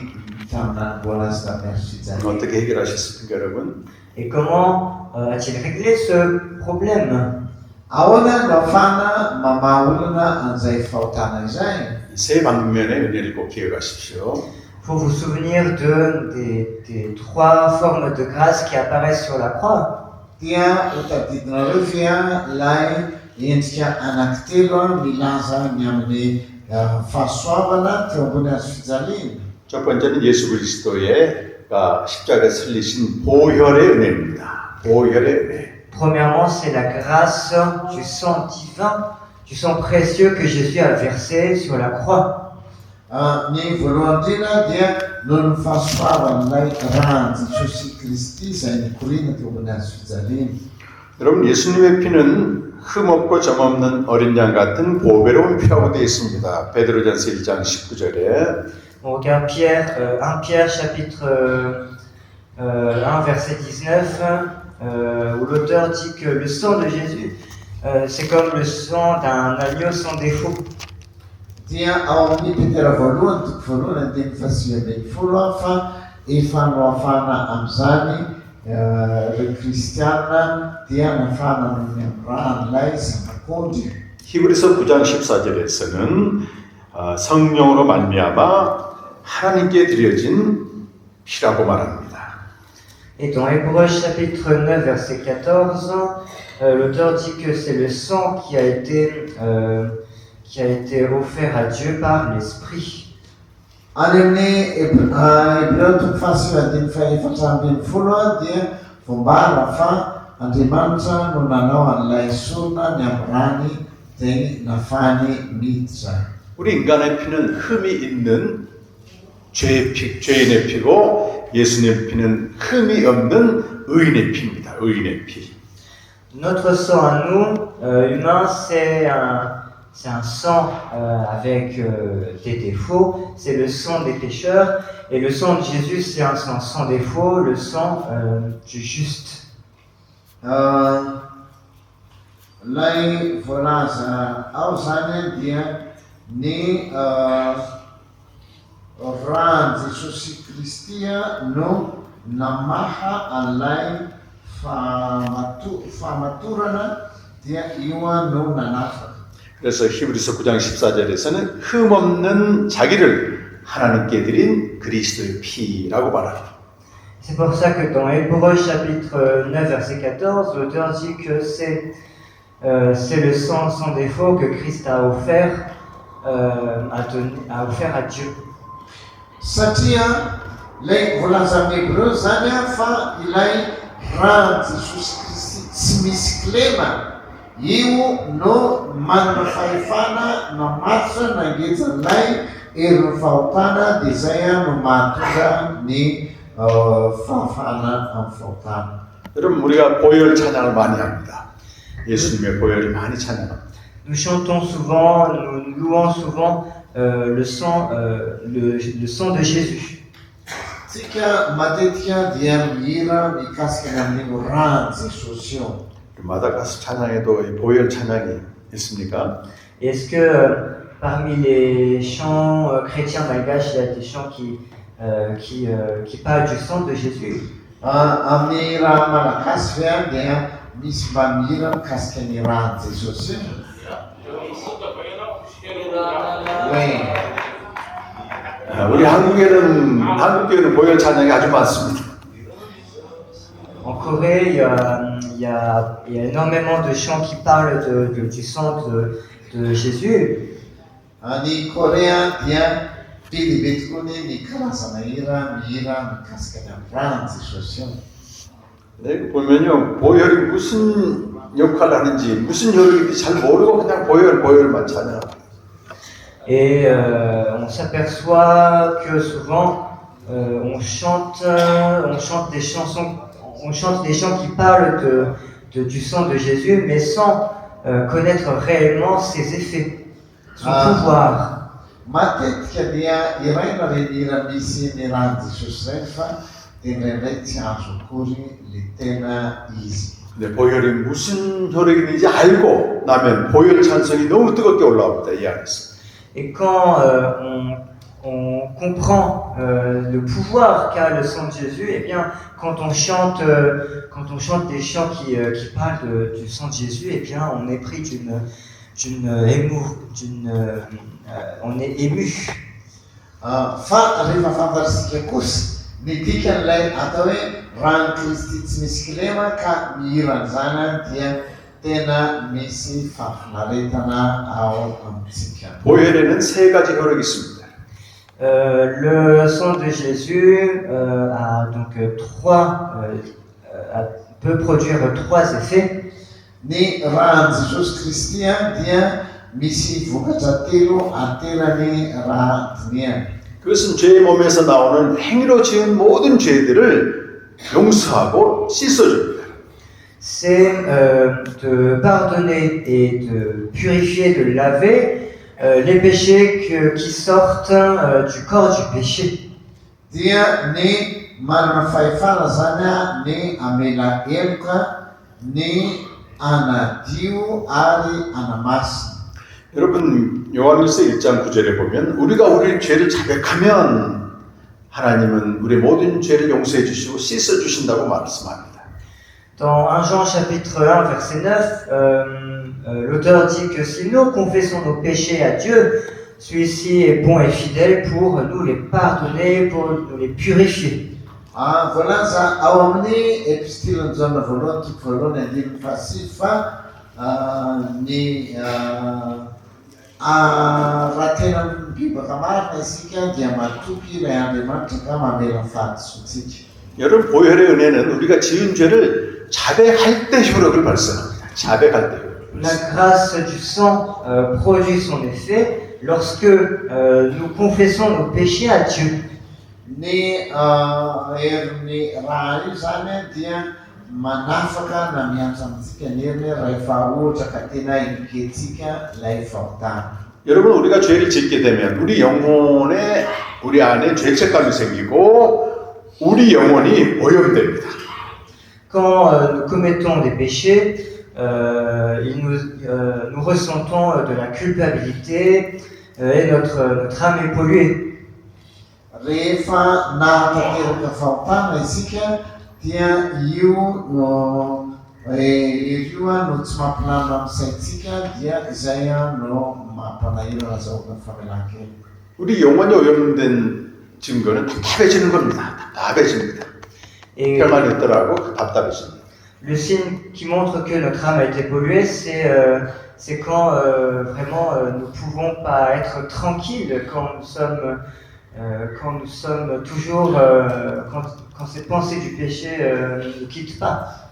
tamina voalazy tamin'ny fijaniny. 어떻게 해결하셨습니까, 여러분? Et comment a-t-il réglé ce problème? Ahoana no ahafahana mamaha olona an'izay fahotana izay? 세 방면의 은혜를 꼭 기억하십시오. Il faut vous souvenir des trois formes de grâce qui apparaissent sur la croix. Dia tadidinareo fia lay endrika anankitelo milaza ny amin'ny fahasoavana teo ambony azo fijaliana. 첫 번째는 예수 그리스도의 십자가에 설리신 보혈의 은혜입니다. 보혈의 은혜. Premièrement, c'est la grâce du sang divin, du sang précieux que Jésus a versé sur la croix. Ny voalohany indrindra dia noho ny fahasoavan'ilay rano Jesosy Kristy izay nikorina teo ambony azo fijaliana. 여러분, 예수님의 피는 흠없고 점없는 어린 양 같은 보배로운 피라고 되어 있습니다. 베드로전서 1장 19절에 On regarde 1 Pierre chapitre 1 verset 19 où l'auteur dit que le sang de Jésus c'est comme le sang d'un agneau sans défaut. Dia ao amin'ny petera voalohany toko voalohany andiny fahasivy folo fa efa nohafana amin'izany ireo kristiana dia nafana amin'ny ranoilay zanak'ondry. 히브리서 9장 14절에서는 성령으로 말미암아 하나님께 드려진 피라고 말합니다. Et dans Hébreux chapitre 9 verset 14, l'auteur dit que c'est le sang qui a été offert à Dieu par l'Esprit. Any amin'ny Hebreo toko fahasivy andiny fahaefatra ambin'ny folo dia voambara fa Andriamanitra no nanao an'ilay sorona ny amin'ny rany dia nafany miditra. 우리 인간의 피는 흠이 있는 죄인의 피고 예수님의 피는 흠이 없는 의인의 피입니다. 의인의 피. Notre sang à nous, humains, c'est un sang avec des défauts, c'est le sang des pécheurs, et le sang de Jésus, c'est un sang sans défaut, le sang du juste. Lay voalaza ao zany dia ny rano Jesosy Kristy no namaha an'ilay fahamatorana dia io no nanafaka. 그래서 히브리서 9장 14절에서는 흠없는 자기를 하나님께 드린 그리스도의 피라고 말합니다. C'est pour ça que dans Hébreux chapitre 9 verset 14, l'auteur dit que c'est le sang sans défaut que Christ a offert à Dieu. Satria lay voalaza amin'ny Hebreo zany fa ilay rano Jesosy Kristy tsy misy klema io no manana fahefana namatotra nangeja an'ilay herin'ny fahotana dia izay no mahatonga ny fahafana amin'ny fahotana. 여러분, 우리가 보혈 찬양을 많이 합니다. 예수님의 보혈을 많이 찬양합니다. Nous chantons souvent, nous louons souvent le sang de Jésus. Tsika matetika dia mihira mikasika amin'ny rano Jesosio. 마다가스 찬양에도 이 보혈 찬양이 있습니까? Est-ce que parmi les chants chrétiens malgaches, il y a des chants qui parlent du sang de Jésus? Amin'ny raha malagasy fe dia misy mba mihira mikasika ny rano Jesosio. Oui. 우리 한국교회는 보혈 찬양이 아주 많습니다. En Corée, il y a énormément de chants qui parlent du sang de Jésus. Ny Korea dia bedibe tokoa ny karazana hira mihira mikasika ny amin'ny rano Jesosio. 네, 보면요, 보혈이 무슨 역할을 하는지, 무슨 효력인지 잘 모르고 그냥 보혈만 찬양합니다. Et on s'aperçoit que souvent on chante des chansons, on chante des chants qui parlent du sang de Jésus, mais sans connaître réellement ses effets, son pouvoir. Matetika dia iraina reny hira misy ny rano Jesosy ireny fa indraindray tsy azo akory le tena izy. 네, 보혈이 무슨 효력인지 알고 나면 보혈 찬성이 너무 뜨겁게 올라옵니다, 이 안에서. Et quand on comprend le pouvoir qu'a le sang de Jésus, eh bien, quand on chante des chants qui parlent du sang de Jésus, eh bien, on est pris on est ému. Fa rehefa fantarisika kosa ny dikan'ilay atao hoe rano Kristy tsy misy kilema ka mihira an'izany dia tena misy fahafinaretana ao amintsika. 보혈에는 세 가지 효력이 있습니다. Le sang de Jésus peut produire trois effets. Ny rano Jesosy Kristy dia misy vokatra telo antelany raha diniana. 그것은 죄의 몸에서 나오는 행위로 지은 모든 죄들을 용서하고 씻어줍니다. C'est de pardonner et de purifier, de laver les péchés qui sortent du corps du péché. Dia ny manana fahefana zany ny amela heloka, ny anadio ary anamasina. 여러분 요한일서 1장 9절에 보면 우리가 우리의 죄를 자백하면 하나님은 우리의 모든 죄를 용서해 주시고 씻어 주신다고 말씀합니다. Dans 1 Jean chapitre 1 verset 9, l'auteur dit que si nous confessons nos péchés à Dieu, celui-ci est bon et fidèle pour nous les pardonner, pour nous les purifier. Voalaza ao amin'ny epistiliny Jaona voalohany toko voalohany andininy fahasivy fa ny raha tena mibebaka marina isika dia matoky ilay Andriamanitra ka mamela ny fahadisoantsika. 여러분 보혈의 은혜는 우리가 지은 죄를 자백할 때 효력을 발생합니다. 자백할 때 효력을. La grâce du sang produit son effet lorsque nous confessons nos péchés à Dieu. Ny herin'ny raha io zany dia manafaka na miantso amintsika ny heriny rehefa ohatra ka tena ikentsika ilay fahotana. 여러분 우리가 죄를 짓게 되면 우리 영혼에 우리 안에 죄책감이 생기고 우리 영혼이 오염됩니다. Quand nous commettons des péchés, nous ressentons de la culpabilité et notre âme est polluée. Rehefa nahatanteraka fahotana isika dia io no tsy mampinamina amin'ny saintsika dia izay no mampanahirana zahoaka ny famelan-keloko. 우리 영혼이 오염된 증거는 답답해지는 겁니다. 답답해집니다. 평안이 있더라고 답답해집니다. Le signe qui montre que notre âme a été polluée, c'est quand vraiment nous ne pouvons pas être tranquilles, quand nous sommes toujours, quand ces pensées du péché ne nous quittent pas.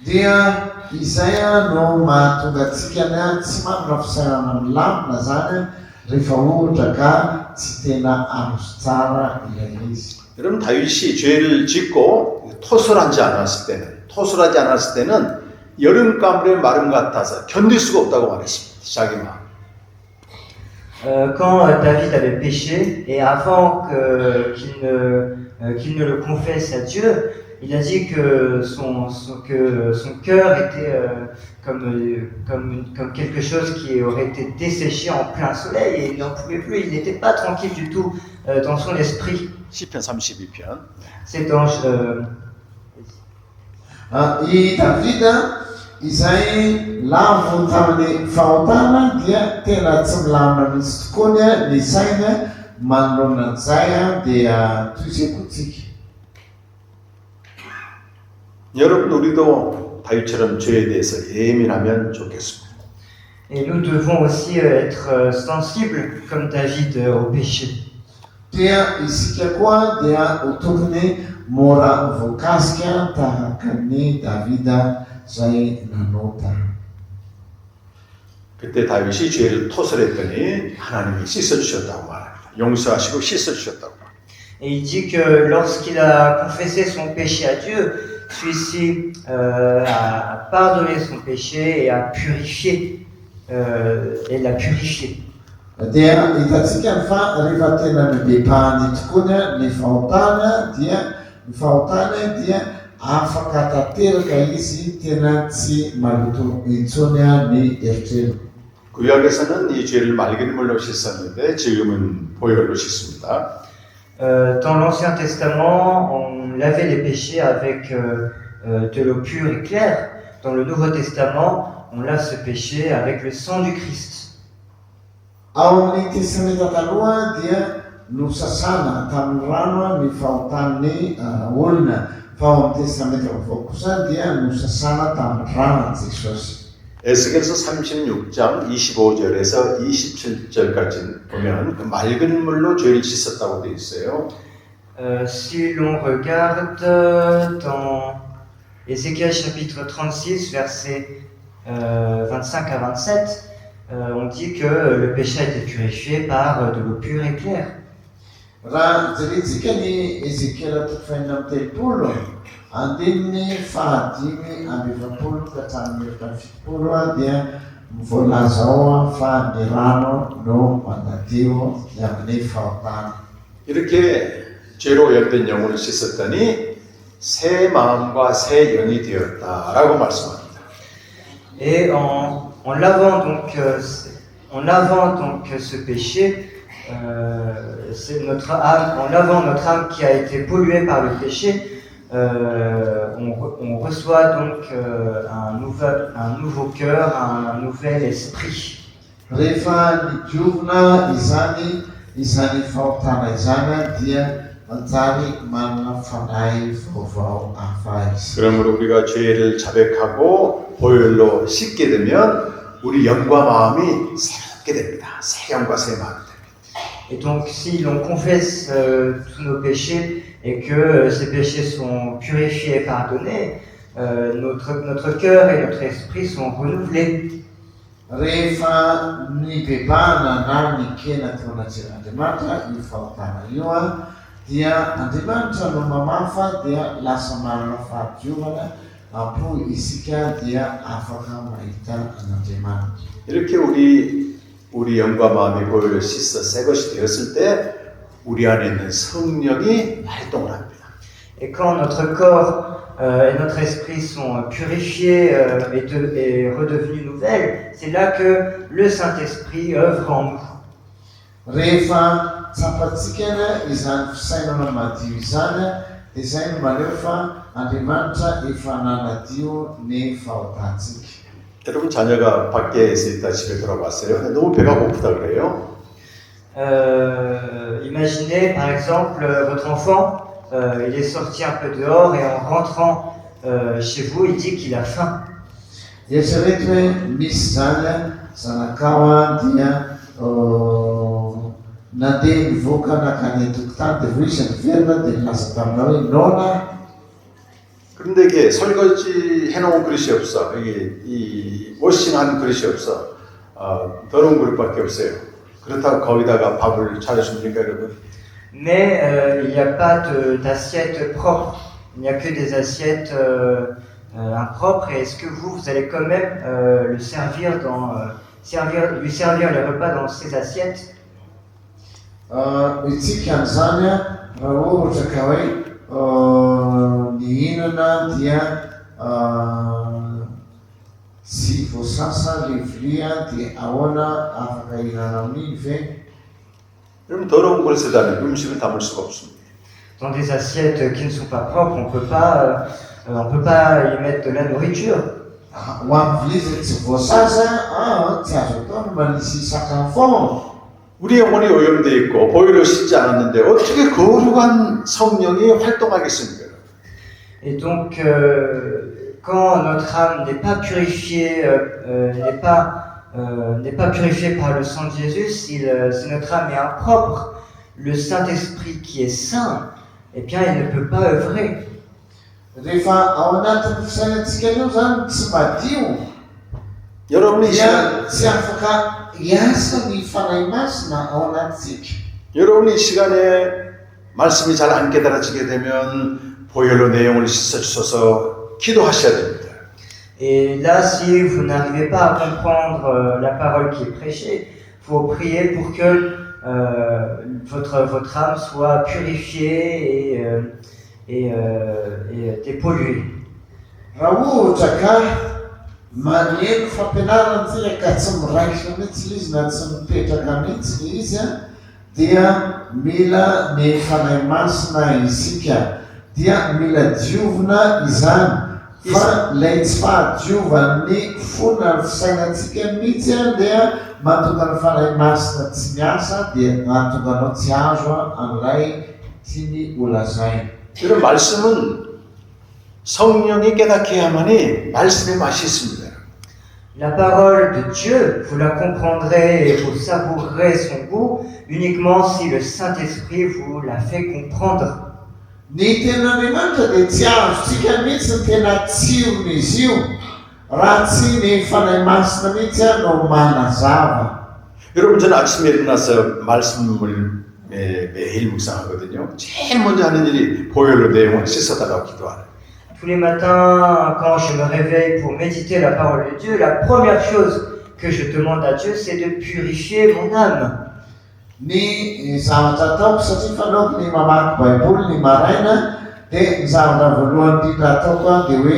Dia izay no mahatonga antsika ny tsy manana fisairana milamina zany rehefa ohatra ka tsy tena azo tsara ilay izy. 여러분 다윗이 죄를 짓고 토설하지 않았을 때는 여름 가물의 마름 같아서 견딜 수가 없다고 말했습니다. 자기 마음. quand David avait péché et avant qu'il ne le confesse à Dieu, il a dit que son cœur était comme quelque chose qui aurait été desséché en plein soleil et il n'en pouvait plus, il n'était pas tranquille du tout dans son esprit. 시편 32편. C'est dans I Davida izay lavo tamin'ny fahotana dia tena tsy milamina mihitsy tokoa ny saina manoloana an'izay dia toy izay kotsika. 여러분 우리도 다윗처럼 죄에 대해서 예민하면 좋겠습니다. Et nous devons aussi être sensibles comme David au péché. Dia isika koa dia ho tokony mora voakasika tahaka ny Davida zay nanota. 그때 다윗이 죄를 토설했더니 하나님이 씻어주셨다고 말합니다. 용서하시고 씻어주셨다고 말합니다. Et il dit que lorsqu'il a confessé son péché à Dieu, celui-ci a pardonné son péché et a purifié, et l'a purifié. Dia hitantsika fa rehefa tena mibebahany tokoa ny fahotana dia afaka tanteraka izy tena tsy maloto intsony ny eritreriny. 구약에서는 이 죄를 맑은 물로 씻었는데 지금은 보혈로 씻습니다. Dans l'Ancien Testament, on lavait les péchés avec de l'eau pure et claire. Dans le Nouveau Testament, on lave ce péché avec le sang du Christ. Ao amin'ny testamenta taloha dia nosasana tamin'ny rano ny fahotan'ny olona, fa ao amin'ny testamenta vaovao kosa dia nosasana tamin'ny ranon'i Jesosy. 에스겔서 36장 25절에서 27절까지 보면 그 맑은 물로 죄를 씻었다고 되어 있어요. Si l'on regarde dans Ézéchiel chapitre 36, versets 25 à 27, on dit que le péché a été purifié par de l'eau pure et claire. Raha jerentsika ny Ezekiela toko fahinina amin'ny telopolo andininy fahadimy amby efapolo ka hatramin'ny efatra fitopolo dia mivoalaza ao fa ny rano no mandadio ny amin'ny fahotana. 이렇게 죄로 오염된 영혼을 씻었더니 새 마음과 새 영이 되었다라고 말씀합니다. Et en lavant donc ce péché, c'est notre âme, en lavant notre âme qui a été polluée par le péché, on reçoit donc un nouveau cœur, un nouvel esprit. Rehefa nidiovina izany fahotana izany dia manjary manana fanahy vaovao hafa izy. 그러므로 우리가 죄를 자백하고 보혈로 씻게 되면 우리 영과 마음이 새롭게 됩니다. 새 영과 새 마음이 됩니다. Et donc si l'on confesse tous nos péchés et que ces péchés sont purifiés et pardonnés, notre cœur et notre esprit sont renouvelés. Rehefa nibebahana na nikena teo anatin'Andriamanitra io fahotana io dia Andriamanitra no mamafa dia lasa manana fahadiovana ampo isika dia afaka mahita an'Andriamanitra. 이렇게 우리 영과 마음이 보혈로 씻어 새 것이 되었을 때 우리 안에 있는 성령이 활동을 합니다. Et quand notre corps et notre esprit sont purifiés et redevenus nouvelles, c'est là que le Saint-Esprit œuvre en nous. Rehefa tsapatsika izany fisainana madio izany dia izay no maneho fa Andriamanitra efa nanadio ny fahotantsika. 여러분 자녀가 밖에서 있다 집에 돌아왔어요. 너무 배가 고프다 그래요. Imaginez par exemple votre enfant, il est sorti un peu dehors et en rentrant chez vous, il dit qu'il a faim. Eritrereto hoe misy zany zanakao dia nandeha nivoaka nakany an-tokotany dia vo izy niverina dia nilaza taminao hoe nona. 그런데 이게 설거지 해놓은 그릇이 없어. 이게 이 워싱한 그릇이 없어. 더러운 그릇밖에 없어요. 그렇다고 거기다가 밥을 차려줍니까, 여러분? Mais il n'y a pas d'assiette propre. Il n'y a que des assiettes impropres. Et est-ce que vous allez quand même le servir lui servir les repas dans ses assiettes. Itsika an'izany raha ohatra ka hoe ny hinana dia tsy voasasa le vilia dia ahoana afaka hinana amin'iny ve? 여러분 더러운 그릇에다는 음식을 담을 수가 없습니다. Dans des assiettes qui ne sont pas propres, on peut pas y mettre de la nourriture. Ho amin'ny vilia izay tsy voasasa tsy azo atao no manisy sakafo. 우리 영혼이 오염되어 있고 보혈로 씻지 않았는데 어떻게 거룩한 성령이 활동하겠습니까? Et donc, quand notre âme n'est pas purifiée, n'est pas purifiée par le sang de Jésus, si notre âme est impropre, le Saint-Esprit qui est saint, eh bien, il ne peut pas œuvrer. Rehefa ao anatin'ny fisainantsika io zany tsy madio 여러분이 dia tsy afaka hiasa ny fanahy masina ao anatintsika. 여러분이 이 시간에 말씀이 잘 안 깨달아지게 되면 보혈로 내용을 씻어주셔서 기도하셔야 됩니다. Et là, si vous n'arrivez pas à comprendre la parole qui est prêchée, il faut prier pour que votre âme soit purifiée et dépolluée. Raha ohatra ka maneno fampianarana tsika ka tsy miraikitra mihitsy izy na tsy mipetraka mihitsy izy dia mila ny fanahy masina isika, dia mila diovina izany. Fa ilay tsy fahadiovan'ny fona ny fisainantsika mihitsy dia mahatonga ny fanahy masina tsy miasa dia mahatonga anao tsy azo an'ilay tiany holazaina. 이런 말씀은 성령이 깨닫게 해야만이 말씀의 맛이 있습니다. La parole de Dieu, vous la comprendrez et vous savourerez son goût uniquement si le Saint-Esprit vous la fait comprendre. Ny tenan'Andriamanitra dia tsy azontsika mihitsy ny tena tsiron'izy io raha tsy ny fanahy masina mihitsy no manazava. 여러분 저는 아침에 일어나서 말씀을 매일 묵상하거든요. 제일 먼저 하는 일이 보혈로 내용을 씻어달라고 기도하는. Tous les matins, quand je me réveille pour méditer la parole de Dieu, la première chose que je demande à Dieu, c'est de purifier mon âme. Ny zavatra ataoko satria fanaoko ny mamaky baiboly ny maraina dia ny zavatra voalohany indrindra ataoko dia hoe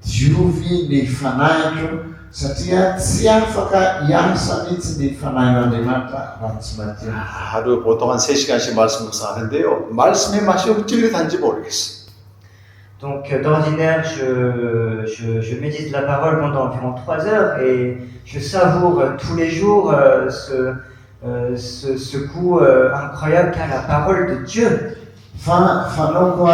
diovy ny fanahiko satria tsy afaka hiasa mihitsy ny fanahin'Andriamanitra raha tsy madio. 하루 보통 한 3시간씩 말씀 묵상하는데요. 말씀의 맛이 어찌 단지 모르겠어요. Donc d'ordinaire, je médite la parole pendant environ 3 heures et je savoure tous les jours ce goût incroyable qu'a la parole de Dieu. Fanaoko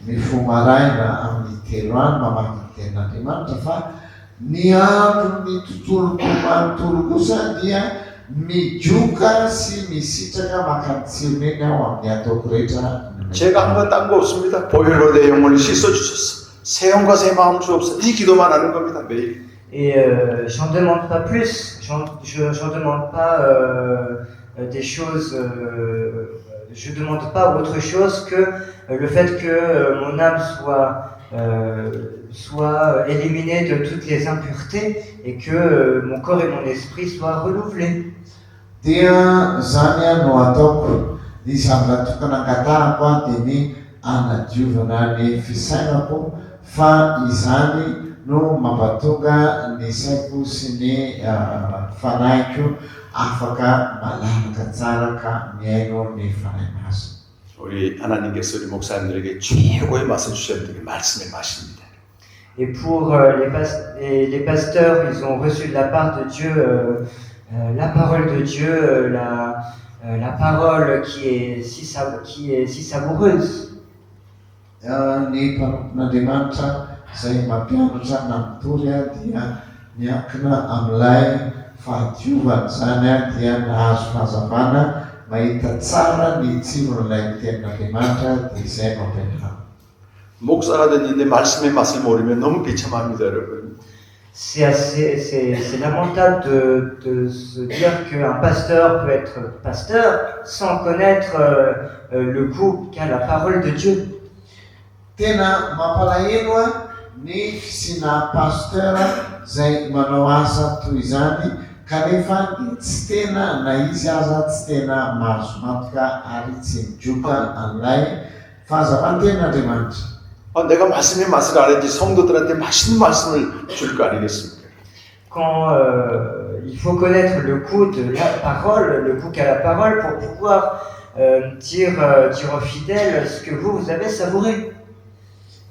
ny fomaraina amin'ny telo any mamaky ny tenin'Andriamanitra fa ny andro ny tontoloko manontolo kosa dia midioka sy misitraka mankany-tsironeny aho amin'ny ataoko rehetra. 제가 한 건 딴 거 없습니다. 보혈로 내 영혼을 씻어주셨어. 새 영과 새 마음 주옵소서. 이 기도만 하는 겁니다. 매일. Et j'en demande pas plus, j'en demande pas des choses, je demande pas autre chose que le fait que mon âme soit éliminée de toutes les impuretés et que mon corps et mon esprit soient renouvelés. Dia zany no ataoko ny zavatra tokony angatahako dia ny hanadiovana ny fisainako fa izany no mampatonga ny saiko sy ny fanahiko afaka malalaka tsara ka miaino ny fanahy masina. 우리 하나님께서 우리 목사님들에게 최고의 맛을 주셔야 되는 게 말씀의 맛입니다. Et pour les pasteurs, ils ont reçu de la part de Dieu la parole de Dieu, la parole qui est si savoureuse. Ny mpanompon'Andriamanitra izay mampianatra namitory dia miankina amin'ilay fahadiovana zany dia nahazo fahazavana mahita tsara ny tsiron'ilay tenin'Andriamanitra dia izay mampianatra. 목사가 됐는데 말씀의 맛을 모르면 너무 비참합니다, 여러분. C'est lamentable de se dire qu'un pasteur peut être pasteur sans connaître le goût qu'a la parole de Dieu. Tena mampalahelo ny fisiana pasteur izay manao asa toy izany kanefa tsy tena na izy aza tsy tena mahazo mantoka ary tsy mijoka an'ilay fahazavantenaandriamanitra. 내가 말씀의 맛을 알아야지 성도들한테 맛있는 말씀을 줄 거 아니겠습니까? Quand il faut connaître le goût de la parole, le goût qu'a la parole pour pouvoir dire aux fidèles ce que vous avez savouré.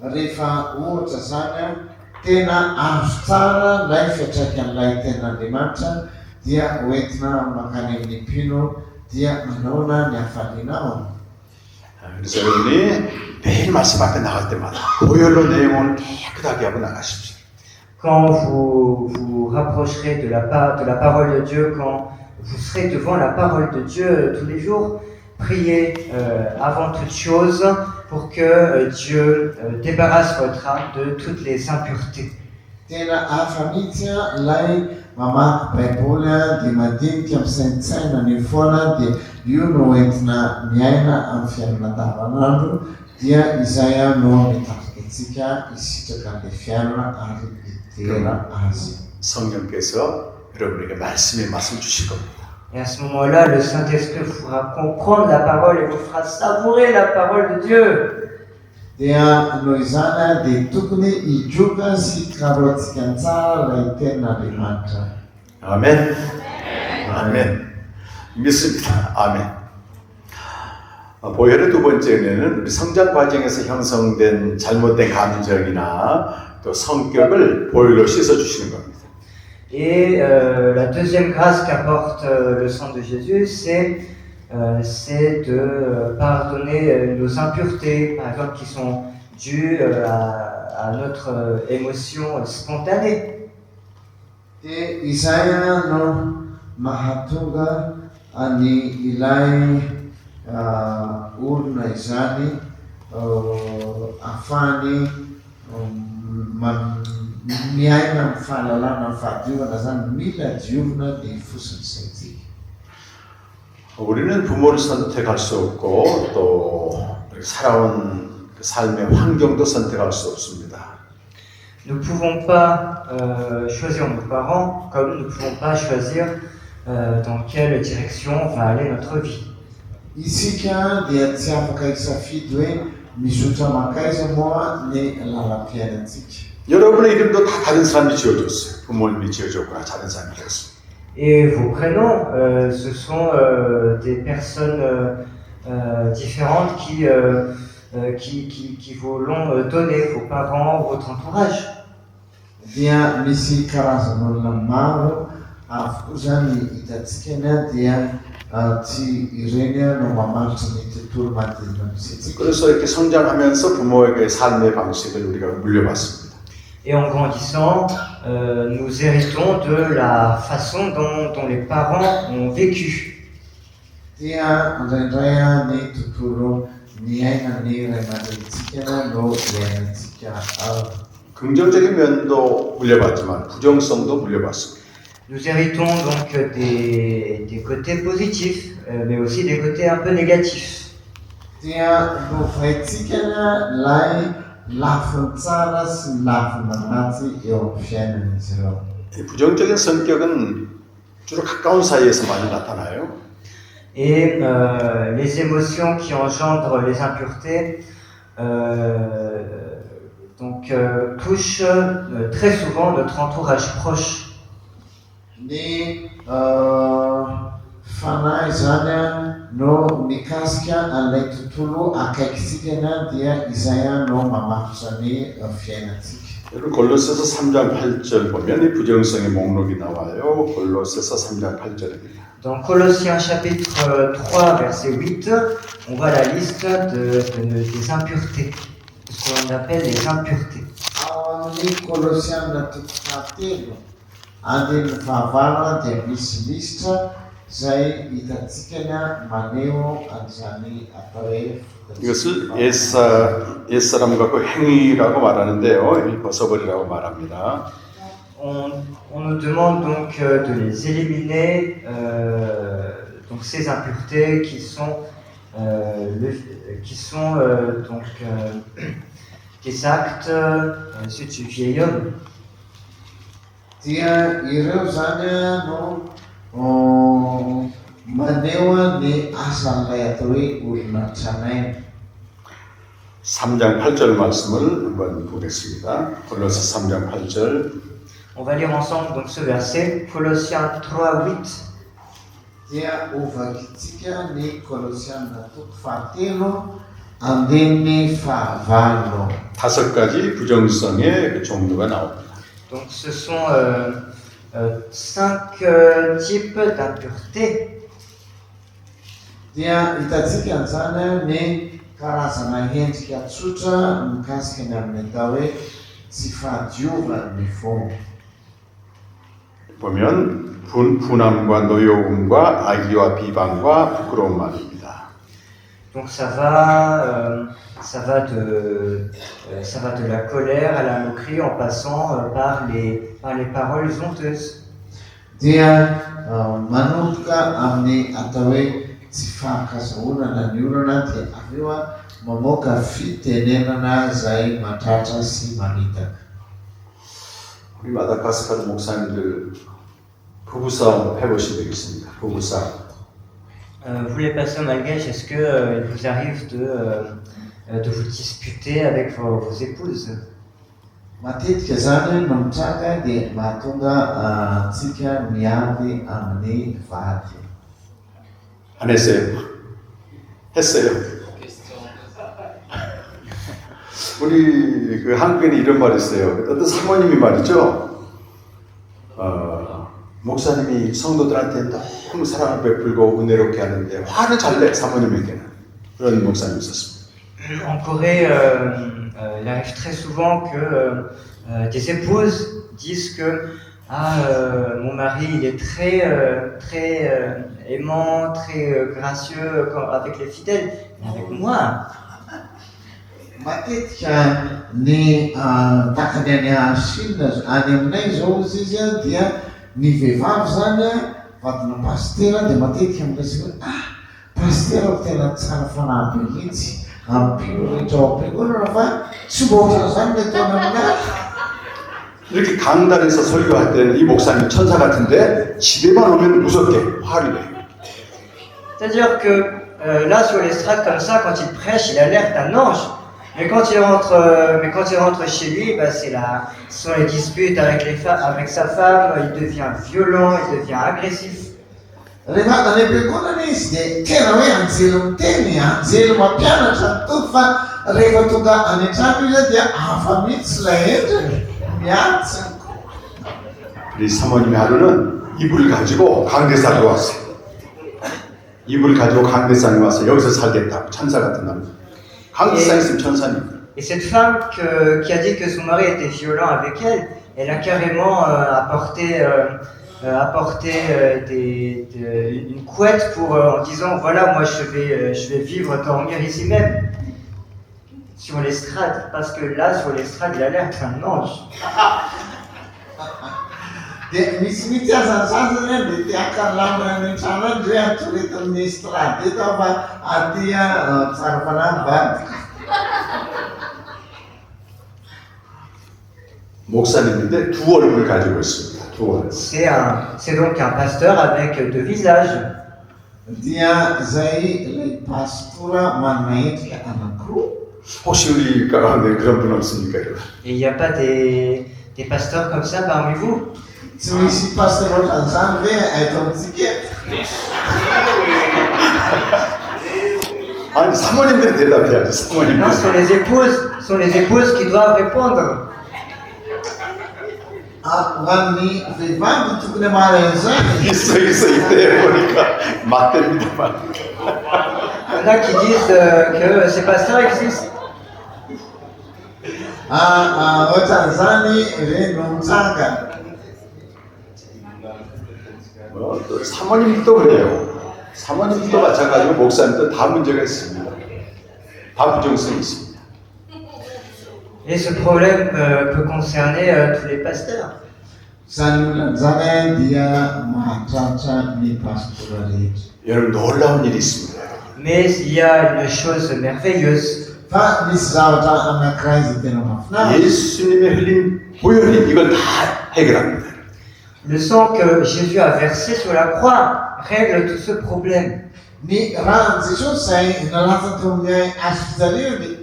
Rehefa ohatra zany tena azo tsara ilay fiantraikan'ilay tenaandriamanitra dia hoentina mankany amin'ny mpino dia manaona ny hafaliana. 그래서 여러분이 매일 말씀 앞에 나갈 때마다 보혈로 내용을 깨끗하게 하고 나가십시오. Quand vous vous rapprocherez de la parole de Dieu, quand vous serez devant la parole de Dieu tous les jours, priez avant toute chose pour que Dieu débarrasse votre âme de toutes les impuretés. Tena hafa mihitsy ilay mamaky baiboly dia madinika amin'ny saintsaina ny foana dia io no entina miaina amin'ny fiainana andavanandro dia izay no mitarika antsika isitraka an'ilay fiainana ary itera azy. 성령께서 여러분에게 말씀의 맛을 주실 겁니다. Et à ce moment-là, le Saint-Esprit vous fera comprendre la parole et vous fera savourer la parole de Dieu. Dia noho izany dia tokony hijoka sy karoantsika tsara ilay tenaandriamanitra. 아멘. 아멘. 믿습니다. 아멘. 보혈의 두 번째 은혜는 우리 성장 과정에서 형성된 잘못된 감정이나 또 성격을 보혈로 씻어주시는 겁니다. Et la deuxième grâce qu'apporte le sang de Jésus, c'est de pardonner nos impuretés, par exemple, qui sont dues à notre émotion spontanée. Dia izay no mahatonga any ilay olona izany ahafahany miaina amin'ny fahalalana amin'ny fahadiovana zany mila diovina dia fosiny saintsika. 우리는 부모를 선택할 수 없고 또 살아온 삶의 환경도 선택할 수 없습니다. Nous ne pouvons pas choisir nos parents, comme nous ne pouvons pas choisir dans quelle direction va aller notre vie. Isika dia tsy afaka hisafidy hoe mizotra makaiza moa ny lalam-piainantsika. 여러분의 이름도 다 다른 사람이 지어줬어요. 부모님이 지어줬거나 다른 사람이 지었어요. Et vos prénoms, ce sont des personnes différentes qui vous l'ont donné, vos parents, votre entourage. Dia misy karazan'olona maro avokoa zany hitantsika dia tsy ireny no mamaritra ny tontolo manodidina misy antsika. 그래서 이렇게 성장하면서 부모에게 삶의 방식을 우리가 물려받습니다. Et en grandissant, nous héritons de la façon dont les parents ont vécu. Dia indraindray ny tontolo niainany ray aman-drenitsika no iainantsika 긍정적인 면도 물려받지만 부정성도 물려받습니다. Nous héritons donc des côtés positifs, mais aussi des côtés un peu négatifs. Dia novaintsika lay lafiny tsara sy ny lafiny ratsy eo amin'ny fiainan'izy ireo. 부정적인 성격은 주로 가까운 사이에서 많이 나타나요. Et les émotions qui engendrent les impuretés touchent très souvent notre entourage proche. Ny fanahy zany no mikasika an'ilay tontolo akaikitsika dia izay no mamatotra ny fiainantsika. 여러분 골로새서 3장 8절 보면 이 부정성의 목록이 나와요. 골로새서 3장 8절입니다. Dans Colossiens chapitre 3 verset 8, on voit la liste des impuretés, ce qu'on appelle les impuretés. Ao amin'ny Kolosiana fahatelo andininy fahavalo dia misy lisitra zay hitantsika maneho an'izany après. 이것을 옛사람과 그 행위라고 말하는데요. 벗어버리라고 말합니다. On nous demande donc de les éliminer, donc ces impuretés qui sont des actes du vieil homme. dia ireo zany no maneho ny asan'ilay atao hoe olona tranainy. 3장 8절 말씀을 한번 보겠습니다. 골로새 3장 8절. On va lire ensemble donc ce verset, Colossiens 3:8. Dia ovakintsika ny Kolosiana toko fahatelo andininy fahavalo. 5가지 부정성의 그 종류가 나옵니다. Donc ce sont 5 types d'impureté. Dia hitantsika zany ny karazana endrika tsotra mikasika ny amin'ny atao hoe tsy fahadiovan'ny fo. 보면 분함과 노여움과 악의와 비방과 부끄러운 말입니다. Donc ça va de la colère à la moquerie en passant par les paroles honteuses. Dia manomboka amin'ny atao hoe tsy fankazahonana ny olona dia avy eo mamoaka fitenenana izay matratra sy manitaka. 우리 마다가스카르 목사님들 부부싸움 해보신 적 있습니까? 부부싸움. Vous les pasteurs malgaches, est-ce que il vous arrive de vous disputer avec vos épouses? Matetika zany no mitranga dia mahatonga antsika miady amin'ny vady. 안 했어요? 했어요. 우리 그 한국에는 이런 말이 있어요. 어떤 사모님이 말이죠. 목사님이 성도들한테 너무 사랑을 베풀고 은혜롭게 하는데 화를 잘 내, 사모님에게는. 그런 목사님이 있었습니다. En Corée, il arrive très souvent que des épouses disent que mon mari il est très aimant, très gracieux avec les fidèles, mais avec moi. Matetika ny takany any Chine any aminay zao izy dia ny vehivavy zany vadina pastera dia matetika miresaka pastera tena tsara fanahy be mihitsy ampirehetra ao am-piangonana fa tsy mbola zany le taona aminazy. 이렇게 강단에서 설교할 때는 이 목사님 천사 같은데 집에만 오면 무섭게 화를 내요. C'est-à-dire que là sur l'estrade comme ça, quand il prêche, il a l'air d'un ange. Mais quand il rentre chez lui, ce sont les disputes avec sa femme, il devient violent, il devient agressif. Rehefa any am-piangonana izy dia tena hoe anjely miteny, anjely mampianatra to fa rehefa tonga any an-trano izy dia hafa mihitsy ilay endriny, miantsy. 우리 사모님이 하루는 이불을 가지고 강대상에 왔어요. 이불을 가지고 강대상에 와서 여기서 살겠다고 천사 같은 남자. 강대상에 있으면 천사니까. Et cette femme qui a dit que son mari était violent avec elle, elle a carrément apporté une couette en disant voilà, moi je vais vivre, dormir ici même, sur l'estrade, parce que là sur l'estrade il a l'air d'un ange. Dia misy mitazazazana dia tiaka lamina ny trano hoe atoretan'ny estrade eto fa aty tsara fanahy mivadika. 목사님인데 두 얼굴 가지고 있습니다. 두 얼굴. C'est donc un pasteur avec 2 visages. Dia zay ilay pastora manana endrika anankiroa. 혹시 우리 가운데 그런 분 없습니까? Et il n'y a pas des pasteurs comme ça parmi vous? Tsy misy pastor ohatran'izany ve eto amintsika? 아니 사모님들이 대답해야지. 사모님들. Non, ce sont les épouses qui doivent répondre. Ho an'ny vehivavy tokony hamara an'izany. 있어 이때 보니까 맞답니다만. Il y en a qui disent que ces pasteurs existent. Ohatran'izany reno mitsanga. 또 사모님도 그래요. 사모님도 마찬가지고 목사님도 다 문제가 있습니다. 다 부정성이 있습니다. Et ce problème peut concerner tous les pasteurs. Izany olona zany dia mahatratra ny pastora rehetra. 여러분 놀라운 일이 있습니다. Mais il y a une chose merveilleuse. Fa misy zavatra anankiray izay tena mahafinaritra. 예수님의 흘린 보혈이 이걸 다 해결합니다. Le sang que Jésus a versé sur la croix règle tout ce problème. Ni raha Jesosy zay nalaza teo amin'ny asy de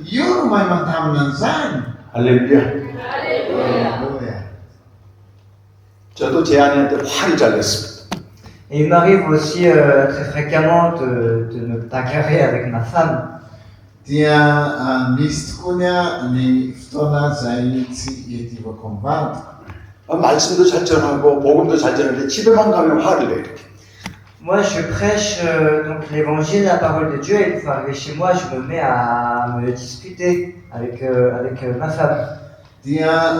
io no mahay mantamina an'izany. 할렐루야. Halleluja. 저도 제 아내한테 화를 잘 냈습니다. Et il m'arrive aussi très fréquemment de me bagarrer avec ma femme. Dia misy tokoa ny fotoana zay tsy iadivako ny vadiko. 말씀도 잘 전하고 복음도 잘 전하는데 집에만 가면 화를 내 이렇게. Moi, je prêche donc l'évangile, la parole de Dieu, et une fois arrivé chez moi, je me mets à me disputer avec ma femme. Dia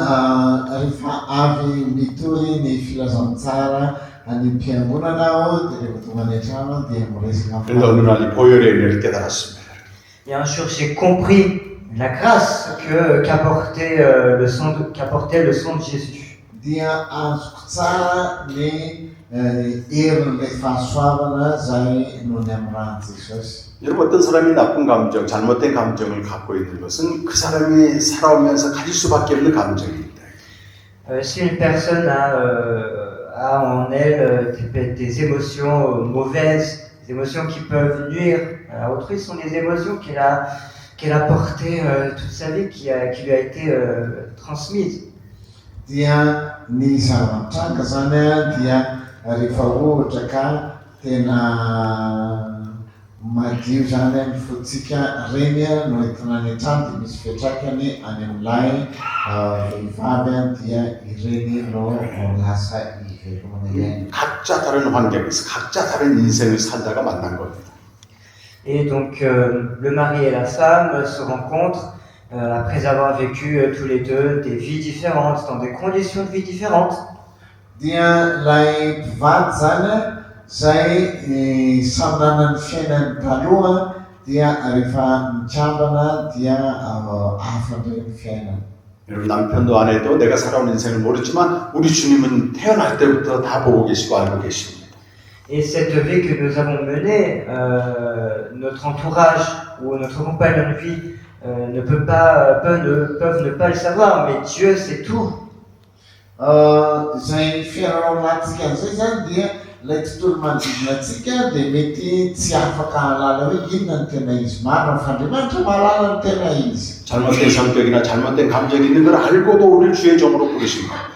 rehefa avy mitory ny filazantsara any am-piangonana aho dia rehefa tonga any an-trano dia miresaka 그런데 어느 날 이 보혈의 은혜를 깨달았습니다. Et un jour, j'ai compris la grâce qu'apportait le sang de Jésus. Dia azoko tsara ny herin'ilay fahasoavana zay noho ny amin'ny rano Jesosy. 여러분 어떤 사람이 나쁜 감정, 잘못된 감정을 갖고 있는 것은 그 사람이 살아오면서 가질 수밖에 없는 감정입니다. Si une personne a en elle des émotions mauvaises, des émotions qui peuvent nuire à autrui, sont des émotions qu'elle a portées toute sa vie, qui lui a été transmise. Dia ny zava-mitranga zany dia rehefa ohatra ka tena madio zany ny fotsika reny no entina any an-trano dia misy fiantraikany any amin'ilay vehivavy dia ireny no lasa ivelomana iainy. 각자 다른 환경에서 각자 다른 인생을 살다가 만난 겁니다. Et donc le mari et la femme se rencontrent après avoir vécu tous les deux des vies différentes, dans des conditions de vie différentes. Dia lay mpivady zany zay samy nanana ny fiainany taloha dia rehefa mitrambana dia hafa indray ny fiainany. 여러분 남편도 아내도 내가 살아온 인생을 모르지만 우리 주님은 태어날 때부터 다 보고 계시고 알고 계십니다. Et cette vie que nous avons menée, notre entourage ou notre compagnon de vie peuvent ne pas le savoir, mais Dieu sait tout. Zay fiainanao anatsika an'izay zany dia ilay tontolo manodidina antsika dia mety tsy afaka hahalala hoe inona ny tena izy. Marina fa Andriamanitra mahalala ny tena izy. 잘못된 성격이나 잘못된 감정이 있는 걸 알고도 우리를 주의 종으로 부르십니다.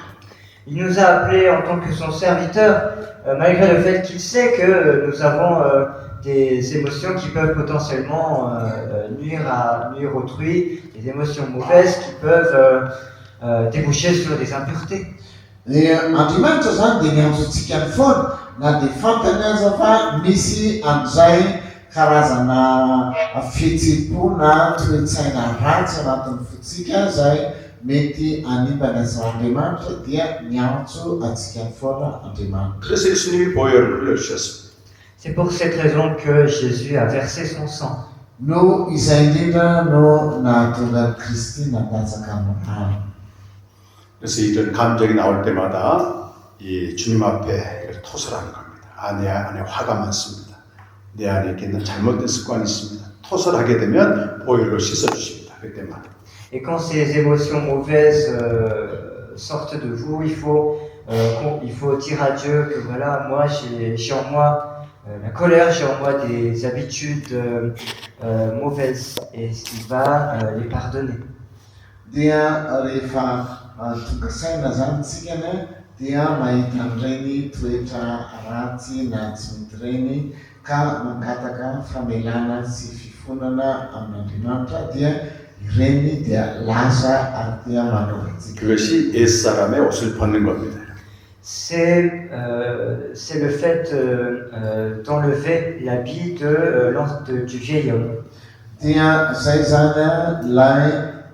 Il nous a appelés en tant que son serviteur, malgré le fait qu'il sait que nous avons des émotions qui peuvent potentiellement nuire autrui, des émotions mauvaises qui peuvent déboucher sur des impuretés. Andriamanitra zany dia nianjontsika ny foana na dia fantany aza fa misy an'izay karazana fihetseham-po na toe-tsaina ratsy anatin'ny fotsika zay mety hanimbana Andriamanitra dia miantso antsika ny foana Andriamanitra. 그래서 예수님이 보혈을 흘려주셨습니다. C'est pour cette raison que Jésus a versé son sang. No izay indrindra no nahatonga Kristy nandatsaka amin'ny rano. 그래서 이런 감정이 나올 때마다 이 주님 앞에 토설하는 겁니다. 내 안에 화가 많습니다. 내 안에 있는 잘못된 습관이 있습니다. 토설하게 되면 보혈로 씻어주십니다. 그때마다. Et quand ces émotions mauvaises sortent de vous, il faut dire à Dieu que voilà, moi j'ai en moi la colère, j'ai en moi des habitudes mauvaises, et il va les pardonner. Dia rehefa tonga saina zany tsika dia mahita an'ireny toetra ratsy na tsy mety ireny ka mangataka famelana sy fifonana amin'Andriamanitra dia ireny dia lasa ary dia manova antsika. 그것이 옛사람의 옷을 벗는 겁니다. C'est le fait d'enlever l'habit du vieil homme. Dia zay zany lay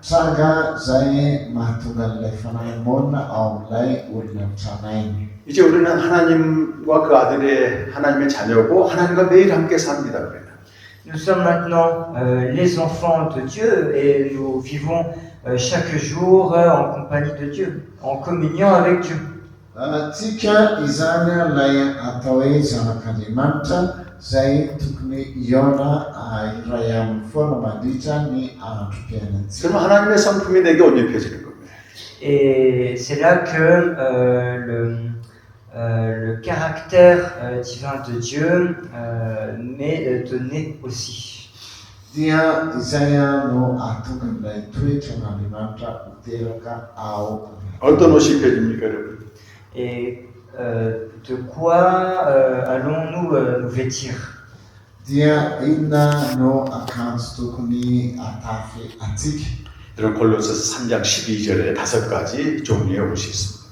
tranga zay mahatonga an'ilay fanahy-monina ao amin'ilay olona mitranainy. 이제 우리는 하나님과 그 아들의 하나님의 자녀고 하나님과 매일 함께 삽니다. 그래요. Nous sommes maintenant les enfants de Dieu et nous vivons chaque jour en compagnie de Dieu, en communion avec Dieu. Tsika izany lay atao hoe zanak'Andriamanitra zay tokony hiaona iray amin'ny foana mandritra ny androm-piainantsika. 그러면 하나님의 성품이 내게 옷 입혀지는 겁니다. Et c'est là que le caractère divin de Dieu, mais donné aussi. dia Isaya no atukanday tweetana limanta uteraka ao. 어떤 옷이 입혀집니까, 여러분? Et de quoi allons-nous nous vêtir? Dia inna no accounts tukuni atafi atik. 여러분 골로새서 3장 12절에 5가지 종류의 옷이 있습니다.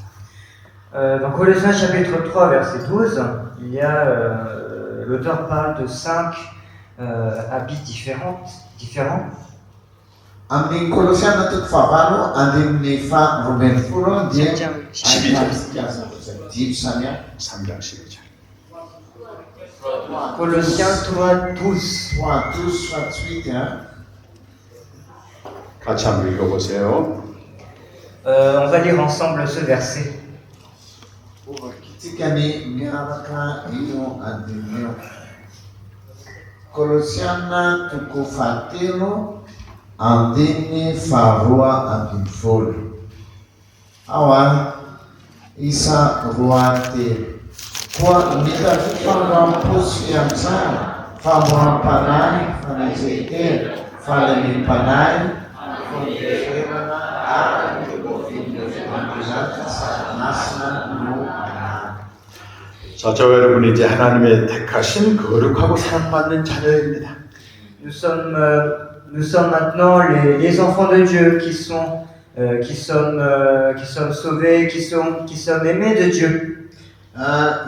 Dans Colossiens chapitre 3 verset 12, il y a l'auteur parle de 5 habits différents. Aming Kolosiana tut favano andim nefa Ruben Furo dia 12절. Gibsanya 3장 12절. Colossiens 3 12. soit tous soit suite hein. 같이 한번 읽어보세요. On va lire ensemble ce verset. Kitikani miaraka ino adimio. Kolosiana tukufatelo andini farua adimfol. Awan isa ruate. Kwa mita fara pusiam sana. Fama panai fanajete falemi panai. 자, 저와 여러분이 이제 하나님의 택하신 거룩하고 사랑받는 자녀입니다. Nous sommes maintenant les enfants de Dieu qui sommes sauvés, qui sommes aimés de Dieu.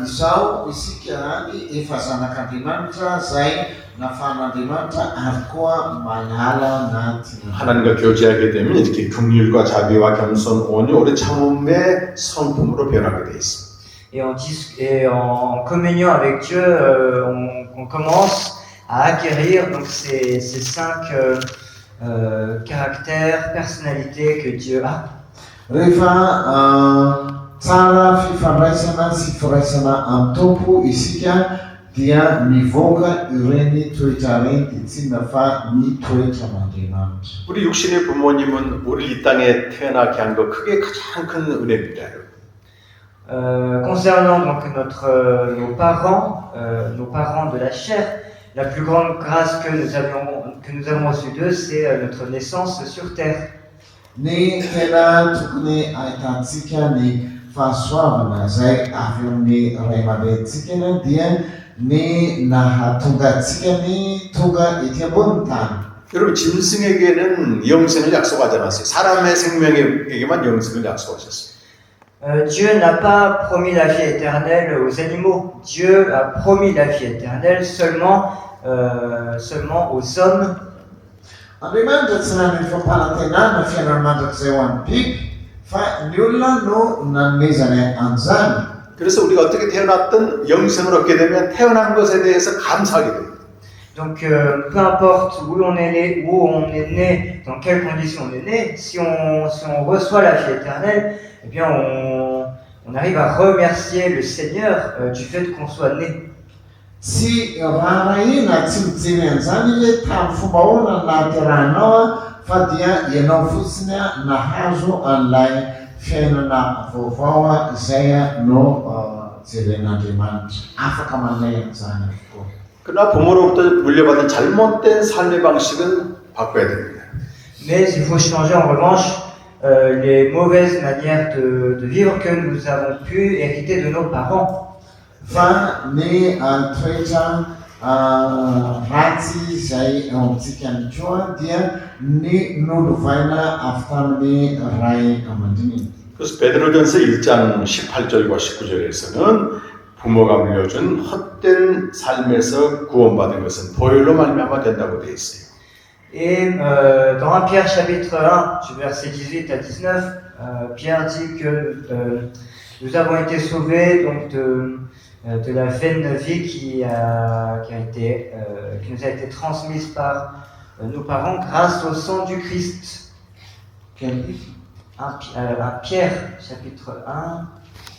Isao isikirani efazanak'Andriamanitra zay nafan'Andriamanitra ary koa manala natina. 하나님과 교제하게 되면 이렇게 긍휼과 자비와 겸손, 온유, 오래 참음의 성품으로 변하게 돼 있습니다. Et en communion avec Dieu, on commence à acquérir donc ces 5 caractères, personnalités que Dieu a. Rehefa tsara fifandraisana sy firaisana amin'ny tompo isika dia mivoaka ireny toetra ireny dia tsy nafa ny toetra n'Andriamanitra. 우리 육신의 부모님은 우리 이 땅에 태어나게 한 거 그게 가장 큰 은혜입니다. Concernant donc nos parents de la chair, la plus grande grâce que nous avons reçue d'eux, c'est notre naissance sur terre. Ny tena tokony ahitantsika ny fahasoavana zay avy amin'ny ray aman-drenitsika dia ny nahatonga antsika ny tonga ety ambony tany. 여러분 짐승에게는 영생을 약속하지 않았어요. 사람의 생명에게만 영생을 약속하셨어요. Dieu n'a pas promis la vie éternelle aux animaux. Dieu a promis la vie éternelle seulement aux hommes. Andriamanitra tsy nanome fampanantenana fiainana mandrakizay ho an'ny biby fa ny olona no nanomezany an'izany. 그래서 우리가 어떻게 태어났든 영생을 얻게 되면 태어난 것에 대해서 감사하게 됩니다. Donc peu importe où on est né, dans quelles conditions on est né, si on reçoit la vie éternelle, eh bien on arrive à remercier le Seigneur du fait qu'on soit né. Tsy raharaina tsy mijery an'izany hoe tamin'ny fomba ahoana nahaterahanao fa dia ianao fotsiny nahazo an'ilay fiainana vaovao izay no jeren'Andriamanitra. Afaka manay an'izany avokoa. 그러나 부모로부터 물려받은 잘못된 삶의 방식은 바꿔야 됩니다. Mais il faut changer en revanche les mauvaises manières de vivre que nous avons pu hériter de nos parents. Fa ny toetra ratsy izay eo amintsika ny koa dia ny nolovaina avy tamin'ny ray aman-dreny. 그래서 베드로전서 1장 18절과 19절에서는 부모가 물려준 헛된 삶에서 구원받은 것은 보혈로 말미암아 된다고 되어 있어요. Et dans 1 Pierre chapitre 1, du verset 18 à 19, Pierre dit que nous avons été sauvés donc de la vaine vie qui nous a été transmise par nos parents grâce au sang du Christ. Quel livre? 1 Pierre chapitre 1.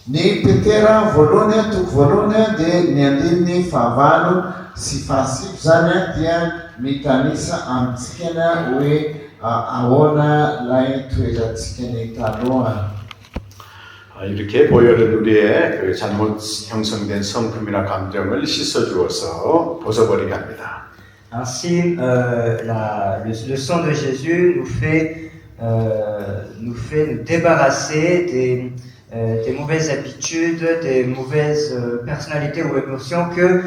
Ny Petera voalohany toko voalohany dia ny andininy fahavalo sy fahasivy zany dia mitanisa amintsika hoe ahoana lay toerantsika ny taloha. 이렇게 보혈은 우리의 그 잘못 형성된 성품이나 감정을 씻어주어서 벗어버리게 합니다. Ainsi, le sang de Jésus nous fait nous débarrasser des mauvaises habitudes, des mauvaises personnalités ou émotions que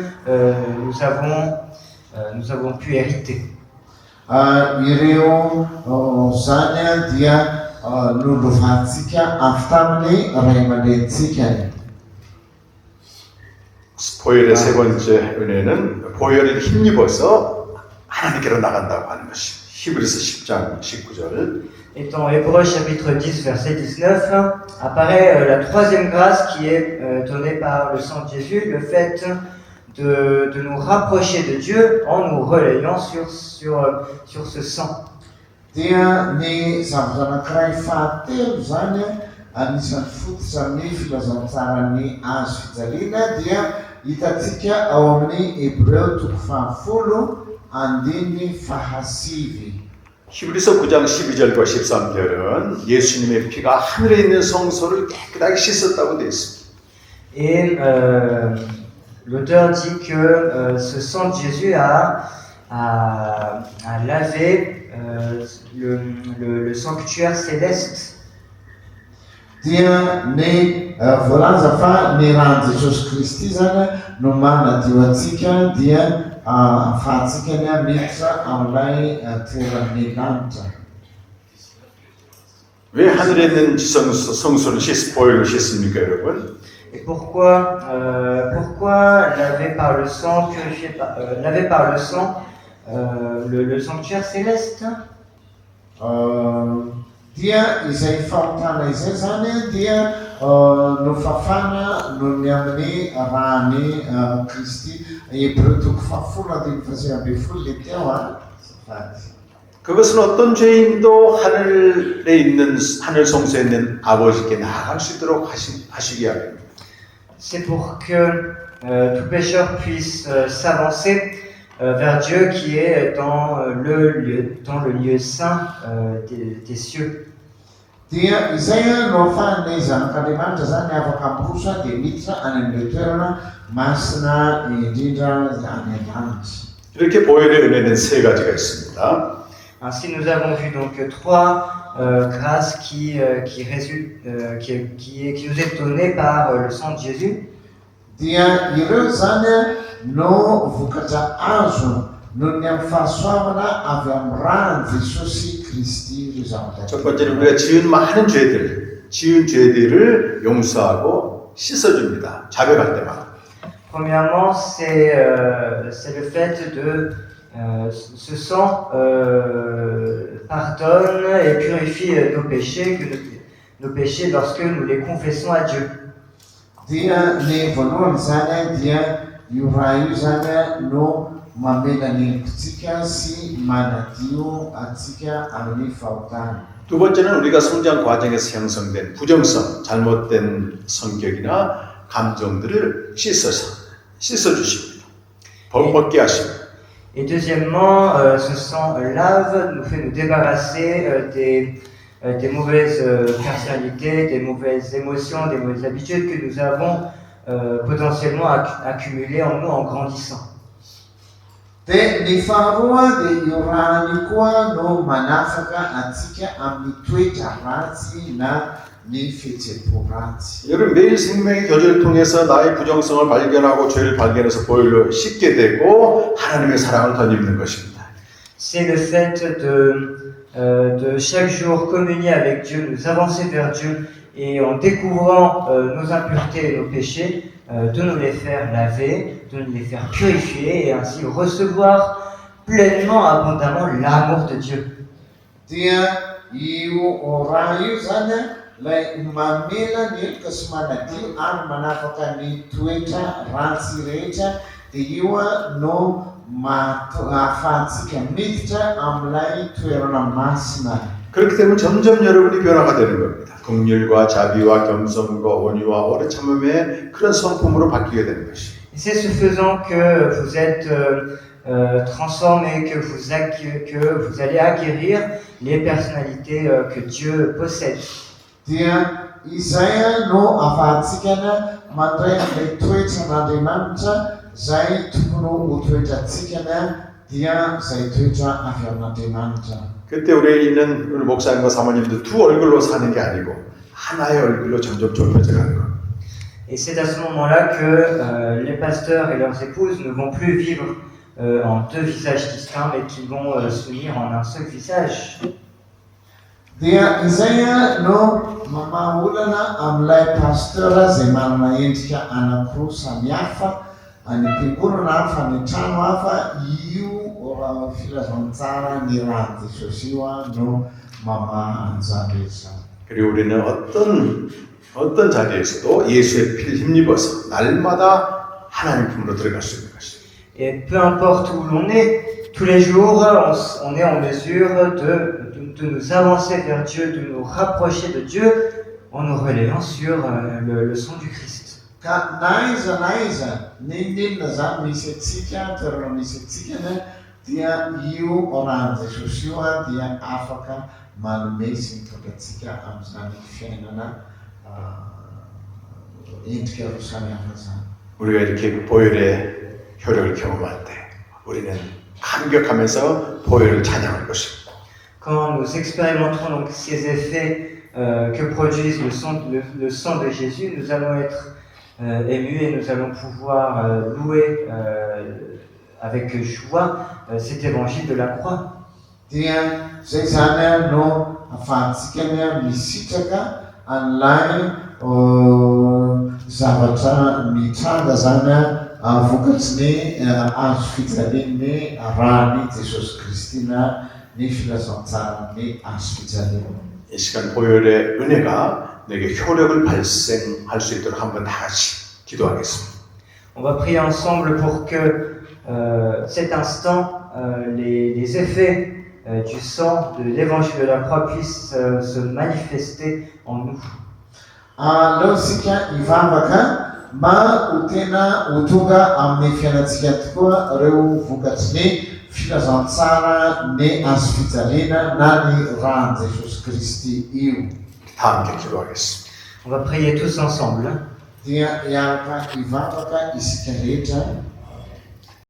nous avons pu hériter. Ireo zany dia nolovantsika amin'ny ray aman-drentsika. 보혈의 세 번째 은혜는 보혈을 힘입어서 하나님께로 나간다고 하는 것입니다. 히브리서 10장 19절. Et dans Hébreux chapitre 10 verset 19 apparaît la troisième grâce qui est donnée par le sang de Jésus, le fait de nous rapprocher de Dieu en nous relayant sur ce sang. Dia ny zavatra anankiray fahatelo zany anisan'ny fototra amin'ny filazantsaran'ny azo fijaliana dia hitantsika ao amin'ny Hébreu 10:5. 히브리서 9장 12절과 13절은 예수님의 피가 하늘에 있는 성소를 깨끗하게 씻었다고 되어 있습니다. Et l'auteur dit que ce sang de Jésus a lavé le sanctuaire céleste. Dia ny voalaza fa ny rano Jesosy Kristy zany no manadio antsika dia ahafahantsika ny miditra amin'ilay toeran'ny lanitra. 왜 하늘에 있는 성소를 보혈로 씻습니까, 여러분? Et pourquoi laver par le sang, laver par le sang le sanctuaire céleste? Dia izay fahotana izay zany dia no fafana no ny amin'ny rany Kristy Hébreu 10:12 le teo 그것은 어떤 죄인도 하늘에 있는 하늘 성소에 있는 아버지께 나아갈 수 있도록 하시기 합니다. C'est pour que tout pécheur puisse s'avancer vers Dieu qui est dans le lieu saint des cieux. Dia izay no ahafahan'ny zanak'Andriamanitra zany afaka mirosa dia miditra any amin'ilay toerana masina indrindra any an-danitra. 이렇게 보혈의 은혜는 세 가지가 있습니다. Ainsi, nous avons vu donc trois grâces qui nous est donnée par le sang de Jésus. Dia ireo zany no vokatra azo no ny amin'ny fahasoavana avy amin'ny rano Jesosy Kristy ireo zavatra. 첫 번째는 우리가 지은 많은 죄들을 용서하고 씻어줍니다. 자백할 때마다. Premièrement, c'est le fait de ce sang pardonne et purifie nos péchés lorsque nous les confessons à Dieu. Dia ny voalohany zany dia io raha io zany no mamela ny helokontsika sy manadio antsika amin'ny fahotana. 두 번째는 우리가 성장 과정에서 형성된 부정성, 잘못된 성격이나 감정들을 씻어주십니다. 벗게 하십니다. Et deuxièmement, ce sang lave, nous fait nous débarrasser des mauvaises personnalités, des mauvaises émotions, des mauvaises habitudes que nous avons potentiellement accumulées en nous en grandissant. Dia ny faharoa dia io raha io koa no manafaka antsika amin'ny toetra ratsy na ny fihetseham-po ratsy. 여러분 매일 생명의 교제를 통해서 나의 부정성을 발견하고 죄를 발견해서 보혈로 씻게 되고 하나님의 사랑을 덧입는 것입니다. C'est le fait de chaque jour communier avec Dieu, nous avancer vers Dieu et en découvrant nos impuretés et nos péchés, de nous les faire laver, de nous les faire purifier et ainsi recevoir pleinement, abondamment l'amour de Dieu. Dia io raha io zany lay mamela ny heloka sy manadio ary manafaka ny toetra ratsy rehetra dia io no ahafahantsika miditra amin'ilay toerana masina. 그렇기 때문에 점점 여러분이 변화가 되는 겁니다. 긍휼과 자비와 겸손과 온유와 오래 참음의 그런 성품으로 바뀌게 되는 것입니다. C'est ce faisant que vous êtes transformés, que vous allez acquérir les personnalités que Dieu possède. Dia izay no afahantsika mandray an'ilay toetran'Andriamanitra zay tokony ho toetrantsika dia zay toetra avy amin'Andriamanitra. 그때 우리 있는 우리 목사님과 사모님도 두 얼굴로 사는 게 아니고 하나의 얼굴로 점점 좁혀져 가는 거. Et c'est à ce moment-là que les pasteurs et leurs épouses ne vont plus vivre en deux visages distincts, mais qu'ils vont s'unir en un seul visage. Dia izay no mamaholana amin'ilay pasteur zay manana endrika anankiroa samihafa, any am-piangonana hafa, ny trano hafa, io filazantsara ny raha Jesosy io no mamaha an'izany rehetra. 그리고 우리는 어떤 자리에서도 예수의 피를 힘입어서 날마다 하나님 품으로 들어갈 수 있는 것입니다. Et peu importe où l'on est, tous les jours, on est en mesure de nous avancer vers Dieu, de nous rapprocher de Dieu en nous relevant sur le sang du Christ. Ka na iza ninona zany misy atsika toerana misy atsika dia io orahan Jesosy io dia afaka manome sy mitondra atsika amin'izany fiainana endrika roa samihafa zany. 우리가 이렇게 보혈의 효력을 경험할 때 우리는 감격하면서 보혈을 찬양할 것입니다. Quand nous expérimenterons donc ces effets que produisent le sang de Jésus, nous allons être émus et nous allons pouvoir louer avec joie cet évangile de la croix. Dia zay zany no afahantsika misitraka an'ilay zavatra mitranga zany vokatsy ny azo fijalian'ny rahan'i Jesosy Kristy na ny filazantsarany azo fijaliana. 이 시간 보혈의 은혜가 내게 효력을 발생할 수 있도록 한번 다 같이 기도하겠습니다. On va prier ensemble pour que cet instant, les effets du sang, de l'évangile de la croix puissent se manifester en nous. Aleo sika ivavaka mba ho tena ho tonga amin'ny fiainantsika tokoa reo vokatsy ny filazantsara ny azo fijaliana na ny rahan'i Jesosy Kristy io. 다 함께 기도하겠습니다. On va prier tous ensemble. Dia iaraka ivavaka isika rehetra.